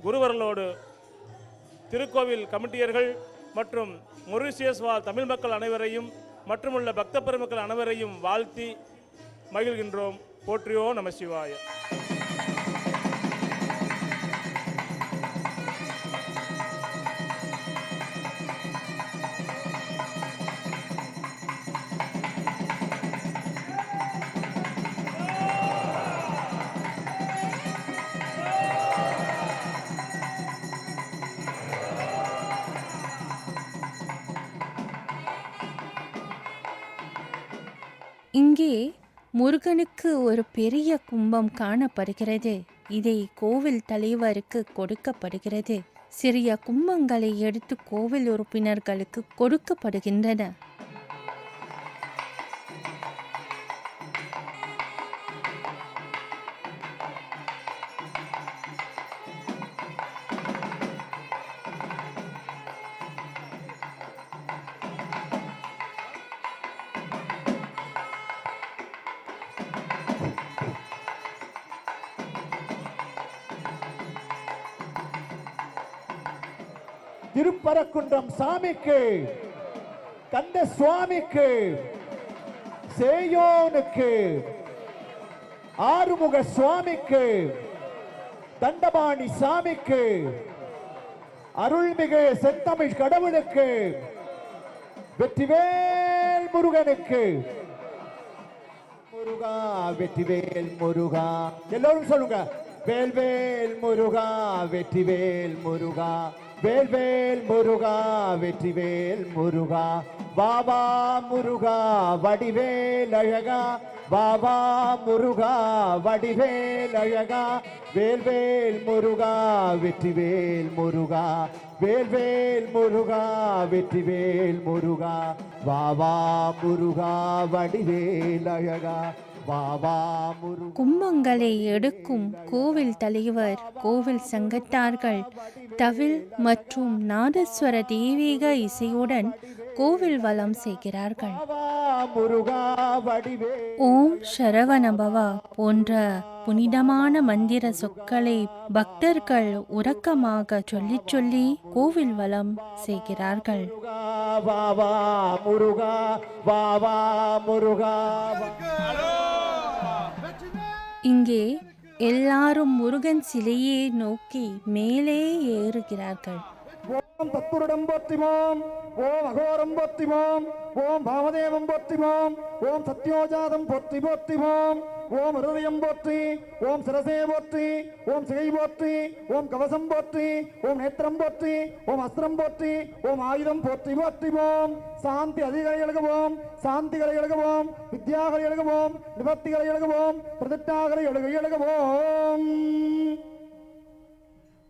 குருவர்களோடு திருக்கோவில் கமிட்டியர்கள் மற்றும் மொரீசியஸ் வாழ் தமிழ் மக்கள் அனைவரையும் மற்றுமுள்ள பக்த பெருமக்கள் அனைவரையும் வாழ்த்தி மகிழ்கின்றோம். போற்றியோ நம சிவாய. இங்கே முருகனுக்கு ஒரு பெரிய கும்பம் காணப்படுகிறது. இதை கோவில் தலைவருக்கு கொடுக்கப்படுகிறது. சிறிய கும்பங்களை எடுத்து கோவில் உறுப்பினர்களுக்கு கொடுக்கப்படுகின்றன. திருப்பரங்குன்றம் சாமிக்கு, கந்த சுவாமிக்கு, சேயோனுக்கு, ஆறுமுக சுவாமிக்கு, தண்டபாணி சாமிக்கு, அருள்மிகு செந்தமிழ் கடவுளுக்கு, வெற்றிவேல் முருகனுக்கு. முருகா வெற்றிவேல் முருகா. எல்லோரும் சொல்லுங்க. வேல்வேல் முருகா வெற்றிவேல் முருகா. வேல்வேல் முருகா வெற்றிவேல் முருகா. பாபா முருகா வடிவேல் அழகா. பாபா முருகா வடிவேல் அழகா. வேல்வேல் முருகா வெற்றிவேல் முருகா. வேல்வேல் முருகா வெற்றிவேல் முருகா. பாபா முருகா வடிவேல் அழகா. பாபா முருகா. கும்பங்களை எடுக்கும் கோவில் தலைவர், கோவில் சங்கத்தார்கள் தவில் மற்றும் நாதஸ்வர தெய்வீக இசையுடன் கோவில் வலம் செய்கிறார்கள். வா முருகா வடிவே ஓம் சரவணபவா போன்ற புனிதமான மந்திர சொற்களை பக்தர்கள் உறக்கமாக சொல்லிச் சொல்லி கோவில் வலம் செய்கிறார்கள். முருகா வா வா முருகா வா வா முருகா இங்கே எல்லாரும் முருகன் சிலையை நோக்கி மேலே ஏறுகிறார்கள். ஓம் தத்துரிடம் போற்றிவோம், ஓம் அகோரம் போற்றிவோம், ஓம் பாமதேவம் போற்றிவோம், ஓம் சத்யோஜாதம் போற்றி போற்றிவோம், ஓம் ஹிருதயம் போற்றி, ஓம் சிரசே போற்றி, ஓம் சிகை போற்றி, ஓம் கவசம் போற்றி, ஓம் நேத்திரம் போற்றி, ஓம் அஸ்திரம் போற்றி, ஓம் ஆயுதம் போற்றி போற்றிவோம். சாந்தி அதிகளை எழுகுவோம், சாந்திகளை எழுகுவோம், வித்யாகளை எழுகுவோம், நிவர்த்திகளை எழுகுவோம், பிரதிஷ்டாகளை எழுகுவோம்.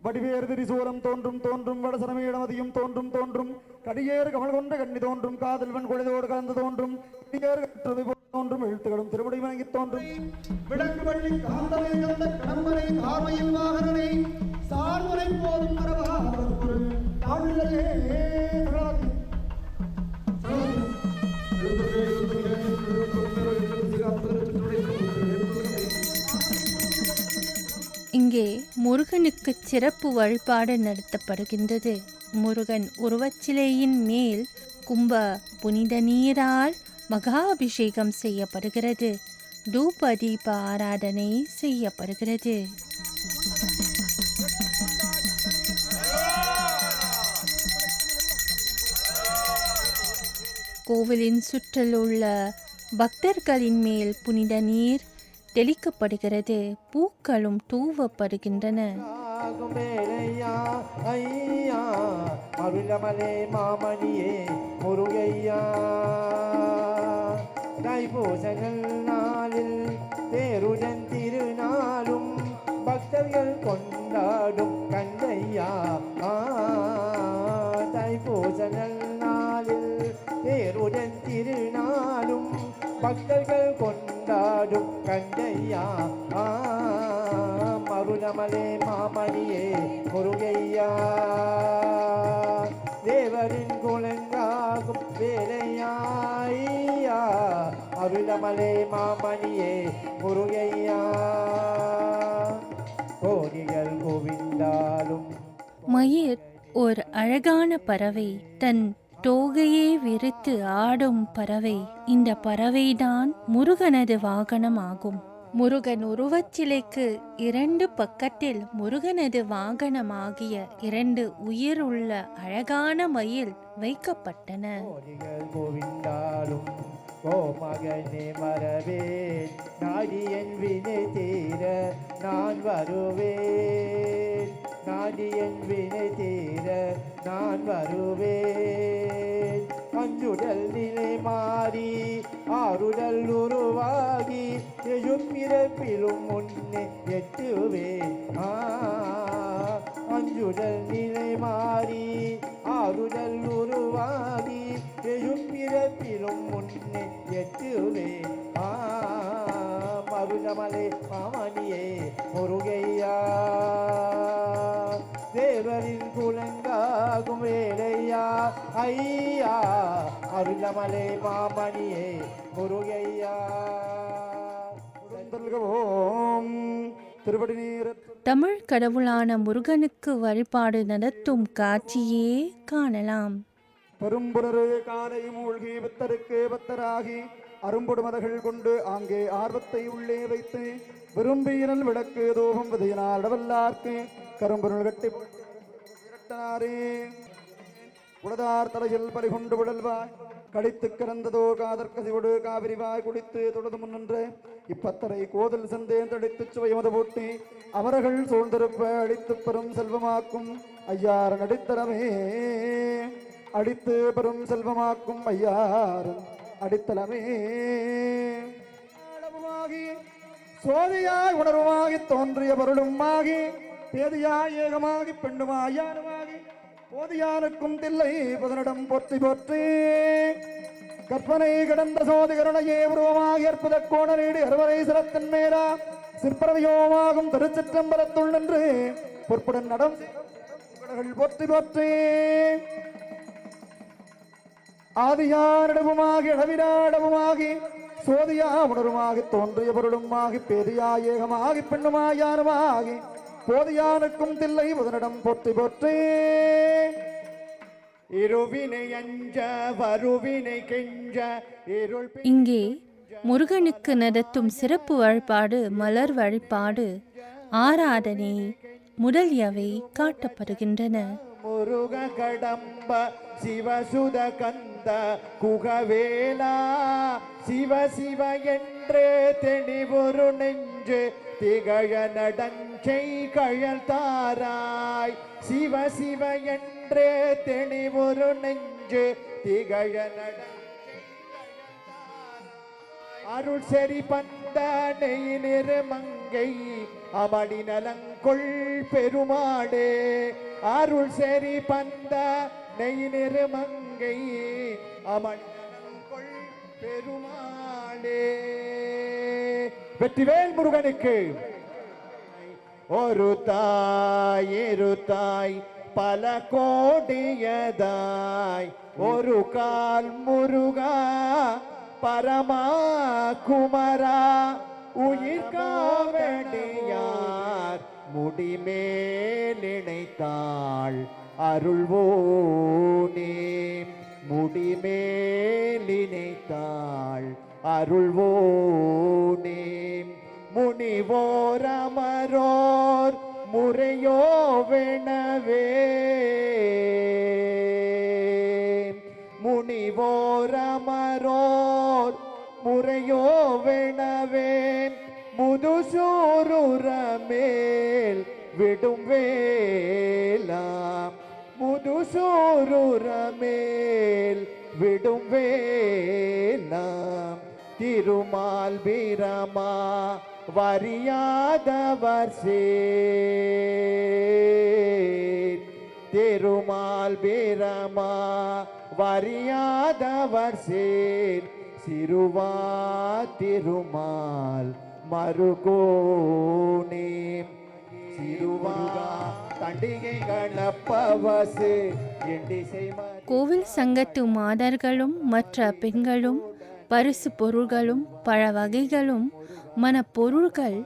வடிவேறு திரிசூரம் தோன்றும் தோன்றும் வடசனமீடமதியும் தோன்றும் தோன்றும் கடியேறு கமல் கொண்ட கண்ணி தோன்றும் காதல்வன் குழைதோடு கலந்து தோன்றும் கடியேறு கற்றுதை தோன்றும் எழுத்துகளும் திருமுடி வணங்கி தோன்றும் விளக்கு வள்ளி காந்தலை கந்த கடம்பரை கார்மையில் வாகனனை சார்வரை போதும் மரபா பொருள் தாழ்நிலையே இங்கே முருகனுக்கு சிறப்பு வழிபாடு நடத்தப்படுகின்றது. முருகன் உருவச்சிலையின் மேல் கும்ப புனித நீரால் மகாபிஷேகம் செய்யப்படுகிறது. தூப தீப ஆராதனை செய்யப்படுகிறது. கோவிலின் சுற்றிலுள்ள பக்தர்களின் மேல் புனித நீர் தெளிக்கப்படுகிறது. பூக்களும் தூவப்படுகின்றன. அருளமலே மாமணியே முருகையா தைப்பூசங்கள் நாளில் தேருடன் திருநாளும் பக்தர்கள் கொண்டாடும் கந்தையா தைப்பூசங்கள் நாளில் தேருடன் திருநாளும் பக்தர்கள் கொண்டாடும் கந்தையா மருளமலே மாமணியே முருகையா தேவரின் குலங்காகும் வேலையாய்யா அருளமலே மாமணியே முருகையா கோடிகள் கோவிந்தாலும். மயிர் ஒரு அழகான பறவை, தன் தோகையே விரித்து ஆடும் பறவை. இந்த பறவைதான் முருகனது வாகனம் ஆகும். முருகன் உருவச்சிலைக்கு இரண்டு பக்கத்தில் முருகனது வாகனமாகிய இரண்டு உயிருள்ள அழகான மயில் வைக்கப்பட்டன. கோவிந்தாலும் ஓ மகனே மரவேன் நாடியன் வினை தீர நான் வருவேன் நாடியன் வினை தீர நான் வருவேன் அஞ்சுடல் நிலை மாறி ஆறுடல் உருவாகி பிறப்பிலும் முன்னே எட்டுவேன் அஞ்சுடல் நிலை மாறி ஆறுடல் உருவாகி பிறப்பிலும் முன்னே எட்டுவேன் மருளமலை மாமணியே முருகையா தேவரின் குலங்காகும் வேலையா ஐயா அருளமலை மாமணியே முருகையா. திருவடி நீர் தமிழ் கடவுளான முருகனுக்கு வழிபாடு நடத்தும் காட்சியே காணலாம். பெரும்புணரு காலை மூழ்கி பத்தருக்கு பத்தராகி அரும்பொடு மதகள் கொண்டு ஆங்கே ஆர்வத்தை உள்ளே வைத்து விரும்பியினல் விளக்கு தூபம் விதையினால் இடவல்லார்க்கு கரும்பொருள் கட்டி இரட்டனாரே உளதார் தலையில் பறிகொண்டு விடல்வாய் கடித்து கிறந்ததோ காதற்கசிவடு காவிரிவாய் குடித்து தொழுது முன்னின்ற இப்பத்தரை கோதல் சந்தேன் தடித்து சுவைமது போட்டி அவர்கள் சூழ்ந்திருப்ப அடித்து பெரும் செல்வமாக்கும் ஐயார் நடித்தரமே அடித்து பெரும் செல்வமாக்கும் ஐயாரன் அடித்தலமே சோதியாய் உணர்வாகி தோன்றிய பொருளுமாகி பேதியாய் ஏகமாகி பெண்ணுமாய் யாருமாகி போதியானுக்கும் தில்லை புதனிடம் போற்றி போற்றி கற்பனை கடந்த சோதி கருணையே உருவமாகி அற்புத கோண நீடு அறுவரை சிரத்தின் மேலா சிற்பரவியோமாகும் திருச்சிற்றம்பலத்துள் நின்று பொற்புடன் நடம் போற்றி போற்றி ஆதியாரிடமுமாகி அளவினாடமுமாகி சோதியா உணருமாகி தோன்றிய பொருளுமாகி பெரியா ஏகமாகி பெண்ணுமாயானுமாகி போதியானுக்கும் தில்லை முதனிடம் போற்றி போற்றே. இருவினை அஞ்ச வருவினை கெஞ்ச இருள் இங்கே முருகனுக்கு நடத்தும் சிறப்பு வழிபாடு மலர் வழிபாடு ஆராதனை முதலியவை காட்டப்படுகின்றன. முருக கடம்ப சிவசுத கந்த குகவேலா சிவ சிவ என்றே தெளிவொரு நெஞ்சு திகழ நடஞ்சை கழல் தாராய் சிவ சிவ என்றே தெளிவொரு நெஞ்சு திகழ நடஞ்சை அருள் செறி பந்த நெயிலிரு மங்கை அமளி நலங்கொள் பெருமாடே அருள் செறி பந்த நெயிலிரு மங்கை அமளி நலங்கொள் பெருமாடே. வெற்றிவேல் முருகனுக்கு. ஒரு தாய் இரு தாய் பல கோடியதாய் ஒரு கால் முருகா பரமா குமரா உயிர் காவடியார் முடிமேல் இணைத்தாள் அருள்வோனே முடிமேல் இணைத்தாள் அருள்வோனே. முனிவோர் அமரோர் முறையோ வெனவே முனிவோர் அமரோர் முறையோ வெனவே முதுசூருரமேல் விடும் வேலா முதுசூருரமேல் விடும் வேலா திருமால் பிரமா வரியாதவர் சேர் திருமால் பிரமா வரியாதவர் சேர் சிறுவா திருமால் மருகோனே சிறுவா தண்டிகை கணப்பவசு எண்டிசை கோவில் சங்கத்து மாதர்களும் மற்ற பெண்களும் பரிசு பொருள்களும் பழ வகைகளும் மனப்பொருள்கள்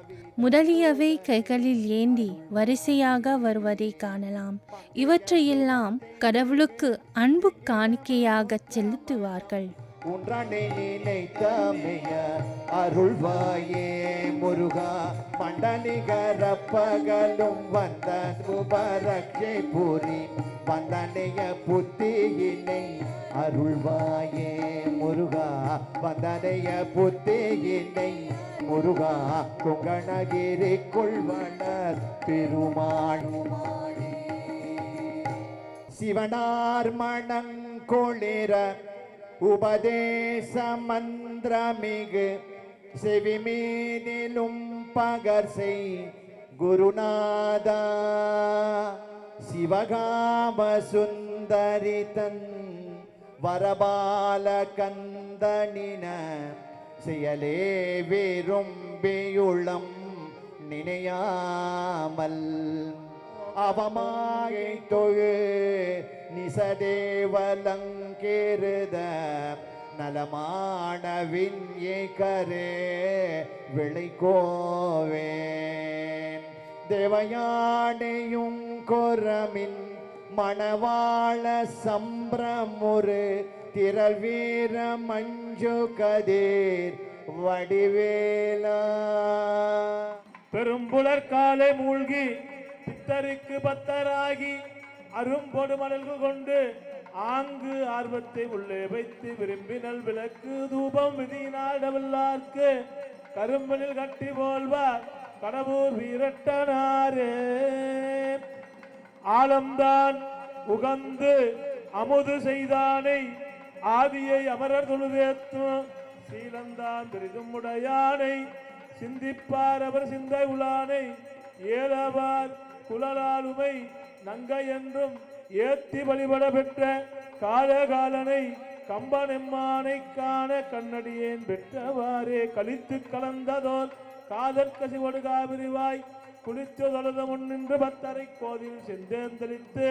முதலியவை கைகளில் ஏந்தி வரிசையாக வருவதை காணலாம். இவற்றையெல்லாம் கடவுளுக்கு அன்பு காணிக்கையாக செலுத்துவார்கள். உன்றனை நினைத்தமைய அருள்வாயே முருகா மண்டலிகர பகலும் வந்த உபரட்சை பூரி வந்தனைய புத்தியினை அருள்வாயே முருகா வந்தனைய புத்தியினை முருகா குங்கணகிரி கொள்வனர் பெருமாளுமானே. சிவனார் மணங்கொளிர உபதேச மந்திரமிகு செவிமீனிலும் பகர்சை குருநாதா சிவகாம சுந்தரிதன் வரபால கந்தனின செயலே விரும்பியுளம் நினையாமல் அவமாயை தொழு நிசதேவலங்கேருத நலமானவின் ஏகரே விளைக்கோவேன் தேவயானையும் கொரமின் மணவாள சம்பிரமுரு திரள் வீர மஞ்சு கதிர் வடிவேலா. பெரும்புலர் காலை மூழ்கி பித்தருக்கு பத்தராகி அரும்பொடு மணல்கள் கொண்டு ஆங்கு ஆர்வத்தை உள்ளே வைத்து விரும்பினல் விளக்கு தூபம் விதியினாடவல்லார்க்கு கரும்பனில் கட்டி போல்வார் கடவுர் வீரட்டனாரே. ஆலம்தான் உகந்து அமுது செய்தானை ஆதியை அமரர் தொழுதேத்தும் சீலந்தான் பெரிதும் உடையானை சிந்திப்பார் அவர் சிந்தை உளானை ஏலவார் குலலாலுமை நங்கை என்றும் ஏத்தி வழிபட பெற்ற காலகாலனை கம்பனெம்மானை காண கண்ணடியேன் பெற்றவாறே கலித்து கலந்ததோர் காதற் கசிவடு காவிரிவாய் குளித்து தொழுது முன்னின்று பத்தரை கோதில் செந்தேந்தளித்து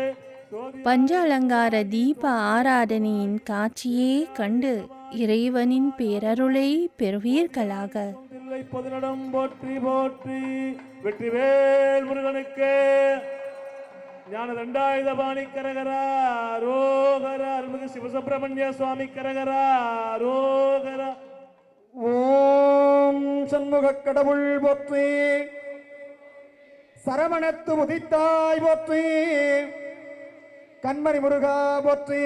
பஞ்ச அலங்கார தீப ஆராதனையின் காட்சியே கண்டு இறைவனின் பேரருளை பெறுவீர்களாக. தில்லை பொதுநடம் போற்றி போற்றி. வெற்றிவேல் முருகனுக்கு. ஞான தண்டாயுத பாணி கரகரா ரோகரா. அருள்மிகு சிவசுப்பிரமணிய சுவாமி கரகரா ரோகரா. ஓம் சண்முகக் கடவுள் போற்றி, சரவணத்து முதித்தாய் போற்றி, கண்மணி முருகா போற்றி,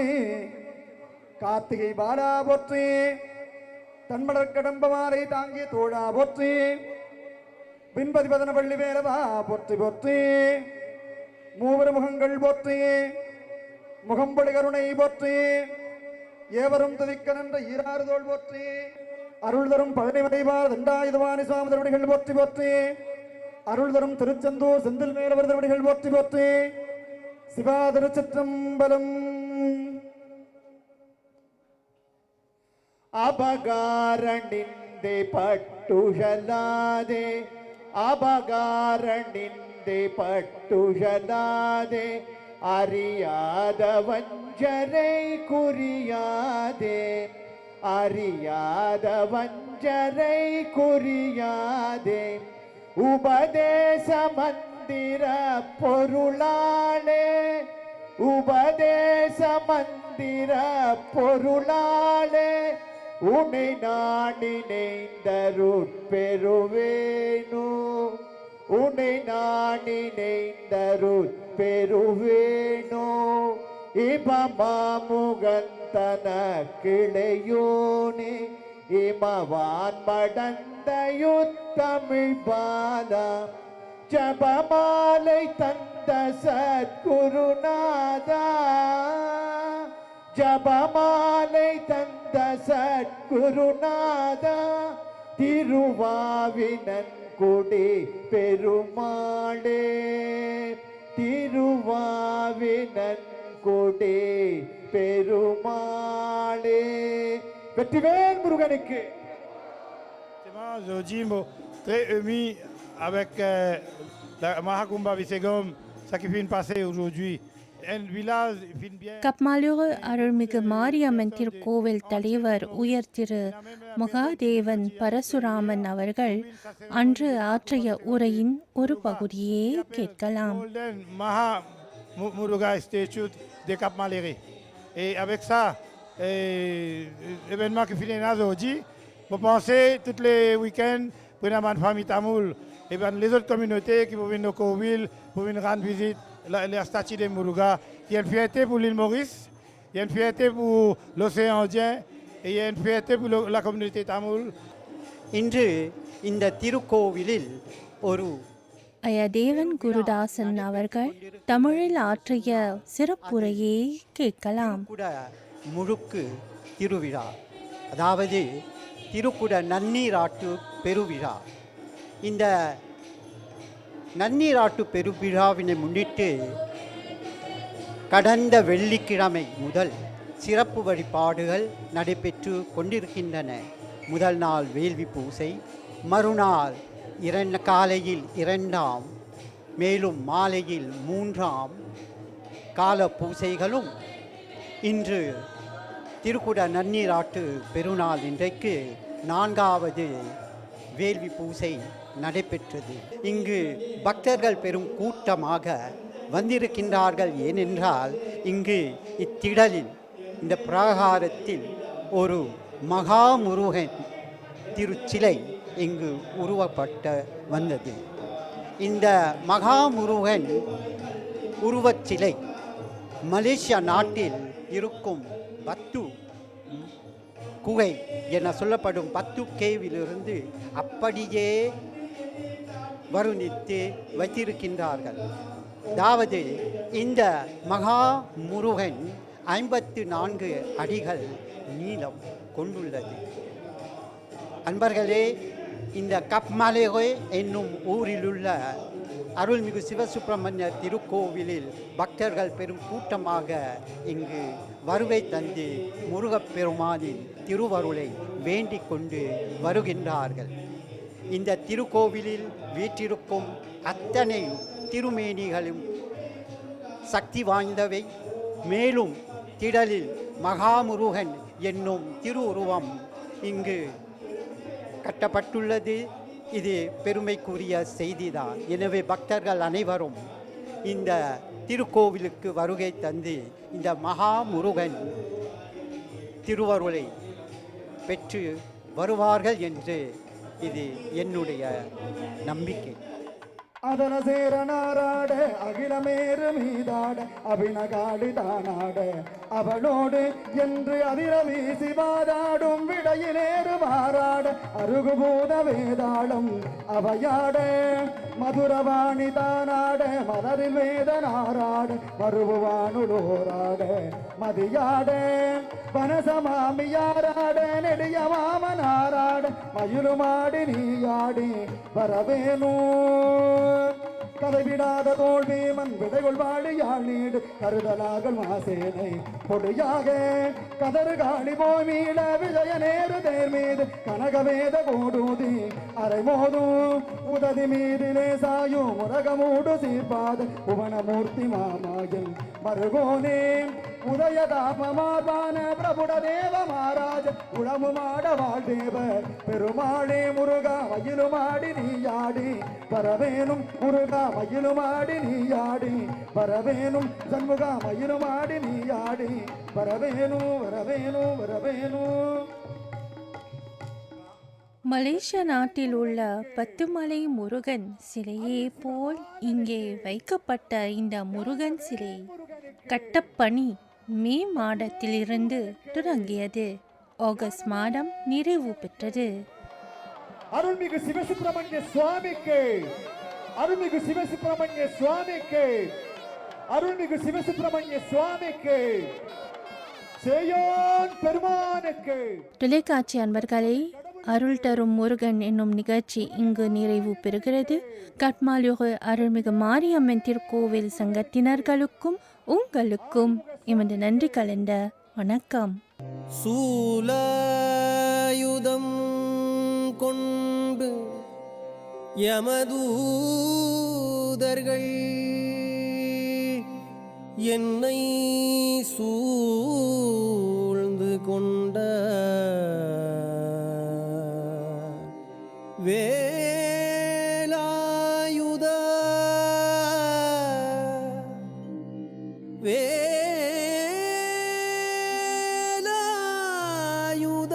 கார்த்திகை பாலா போற்றி, தன்மலர் கடம்ப மாலை தாங்கிய தோழா போற்றி, பின்பதி பதன பள்ளி வேலவா போற்றி போற்றி, மூவர் முகங்கள் போற்றி, முகம்பொழி கருணை போற்றி, ஏவரும் துதிக்க நின்ற ஈராறுதோள் போற்றி, அருள் தரும் பழனி மலைவார் தண்டாயுதவாணி சுவாமி திருவடிகள் போற்றி போற்றி, அருள் தரும் திருச்செந்தூர் செந்தில் மேலவர் திருவடிகள் போற்றி போற்றி, சிவா திருச்சிற்றம்பலம். ಅಬಗಾರಣಿಂದೆ ಪಟ್ಟುಷಲಾದೆ, ಅಬಗಾರಣಿಂದೆ ಪಟ್ಟುಷಲಾದೆ, ಅರಿಯಾದ ವಂಜರೈ ಕುರಿಯಾದೆ, ಅರಿಯಾದ ವಂಜರೈ ಕುರಿಯಾದೆ, ಉಪದೇಶ ಮಂದಿರ பொருளாளே, உபதேச மந்திர பொருளாளே, உன்னை நான் நினைந்தருட்பெறுவேனோ, உன்னை நான் நினைந்தருட்பெறுவேனோ, இமமாமுகந்தன கிளையோனே, இமவான் மடந்தையுத்தமிழ் பாலா, ஜபமாலை தந்த சத்குருநாதா, ஜபமாலை தந்த சத்குருநாதா, திருவாவினன் குடி பெருமாளே, திருவாவினன் குடி பெருமாளே. வெற்றிவேல் முருகனுக்கு. Aujourd'hui, très ému avec la Mahakumbha Visegom, ça qui vient de passer aujourd'hui. Un village vient bien. கப்மாலுரு அருள்மிகு மாரியம்மன் திருக்கோவில் தலைவர் உயர் திரு மகாதேவன் பரசுராமன் அவர்கள் அன்று ஆற்றிய உரையின் ஒரு பகுதியே கேட்கலாம். Golden Maha Muruga Statue de Cap Maléré. Et avec ça, événement qui finit aujourd'hui, vous pensez tous les week-ends, pour la famille Tamoul, et bien les autres communautés qui vont venir au Coville, pour venir rendre visite la statue de Muruga. Il y a une fierté pour l'île Maurice, il y a une fierté pour l'océan Indien, et il y a une fierté pour la communauté Tamoul. இன்று இந்த திருக்கோவிலில் ஒரு அயதேவன் குருதாசன் அவர்கள் தமிழில் ஆற்றிய சிறப்புரையை கேட்கலாம். கூட முழுக்கு திருவிழா, அதாவது திருக்குட நன்னீராட்டு பெருவிழா. இந்த நன்னீராட்டு பெருவிழாவினை முன்னிட்டு கடந்த வெள்ளிக்கிழமை முதல் சிறப்பு வழிபாடுகள் நடைபெற்று கொண்டிருக்கின்றன. முதல் நாள் வேள்வி பூசை, மறுநாள் காலையில் 2ஆம், மேலும் மாலையில் 3ஆம் கால பூசைகளும், இன்று திருக்குட நன்னீராட்டு பெருநாள் இன்றைக்கு 4வது வேள்வி பூசை நடைபெற்றது. இங்கு பக்தர்கள் பெரும் கூட்டமாக வந்திருக்கின்றார்கள். ஏனென்றால் இங்கு இத்திடலில் இந்த பிராகாரத்தில் ஒரு மகாமுருகன் திருச்சிலை இங்கு உருவப்பட்ட வந்தது. இந்த மகாமுருகன் உருவச்சிலை மலேசியா நாட்டில் இருக்கும் பத்து குகை என சொல்லப்படும் 10 கேவிலிருந்து அப்படியே வருணித்து வைத்திருக்கின்றார்கள். அதாவது இந்த மகா முருகன் 54 அடிகள் நீளம் கொண்டுள்ளது. அன்பர்களே, இந்த கப்மாலேகோய் என்னும் ஊரிலுள்ள அருள்மிகு சிவசுப்பிரமணிய திருக்கோவிலில் பக்தர்கள் பெரும் கூட்டமாக இங்கு வருகை தந்து முருகப்பெருமானின் திருவருளை வேண்டிக் கொண்டு வருகின்றார்கள். இந்த திருக்கோவிலில் வீற்றிருக்கும் அத்தனை திருமேனிகளும் சக்தி வாய்ந்தவை. மேலும் திடலில் மகாமுருகன் என்னும் திருவுருவம் இங்கு கட்டப்பட்டுள்ளது. இது பெருமைக்குரிய செய்திதான். எனவே பக்தர்கள் அனைவரும் இந்த திருக்கோவிலுக்கு வருகை தந்து இந்த மகாமுருகன் திருவருளை பெற்று வருவார்கள் என்று இது என்னுடைய நம்பிக்கை. அதன சேர நாராட அகிலமேறு மீதாட அபினகாடு தானாட அவளோடு என்று அதிர வீசி வாதாடும் விடையிலேறு மாறாட அருகுபூத வேதாளம் அவையாட மதுரவாணி தானாட மலரில் வேத நாராட மறுபுவானுடோராட மதியாட வனசமாமியாராட நெடிய மாமனாராட மயிலுமாடி நீயாடி வரவேனோ கதைவிடாத தோல்வீமன் விடைகொள் வாழியாள் நீடு கருதலாகள் மாசேனை பொடியாக கதறு காளி போய் மீள விஜய நேரு தேர் மீது கனகவேத கோடூதி அரைமோதும் உததி மீதிலே சாயும் முரகமூடு சீர்பாத புவனமூர்த்தி மாமாயன் மருகோனே உதயதாபமார்பான பிரபுட தேவ மகாராஜ உளமுமாட வாழ்தேவர் பெருமாளே முருகா மயிலுமாடி நீயாடி வரவேனும் முருகா மயிலுமாடி நீயாடி வரவேனும் சண்முகா மயிலுமாடி நீயாடி வரவேணும் வரவேணும் வரவேணும். மலேசிய நாட்டில் உள்ள பத்துமலை முருகன் சிலையே போல் இங்கே வைக்கப்பட்ட இந்த முருகன் சிலை கட்டப்பணி மே மாதத்திலிருந்து தொடங்கியது. ஆகஸ்ட் மாதம் நிறைவு பெற்றது. அருள்மிகு சிவசுப்பிரமணிய சுவாமிக்கு, அருள்மிகு சிவசுப்பிரமணிய சுவாமிக்கு, அருள்மிகு சிவசுப்பிரமணிய சுவாமிக்கு, சேயோன் பெருமானுக்கு. தொலைக்காட்சி அன்பர்களே, அருள் தரும் முருகன் என்னும் நிகழ்ச்சி இங்கு நிறைவு பெறுகிறது. கட்மாலுகு அருள்மிகு மாரியம்மன் திருக்கோவில் சங்கத்தினர்களுக்கும் உங்களுக்கும் எமது நன்றி கலந்த வணக்கம். சூலாயுதம் கொண்டு யமதூதர்கள் என்னை சூழ்ந்து கொண்ட வேலாயுத வேலாயுத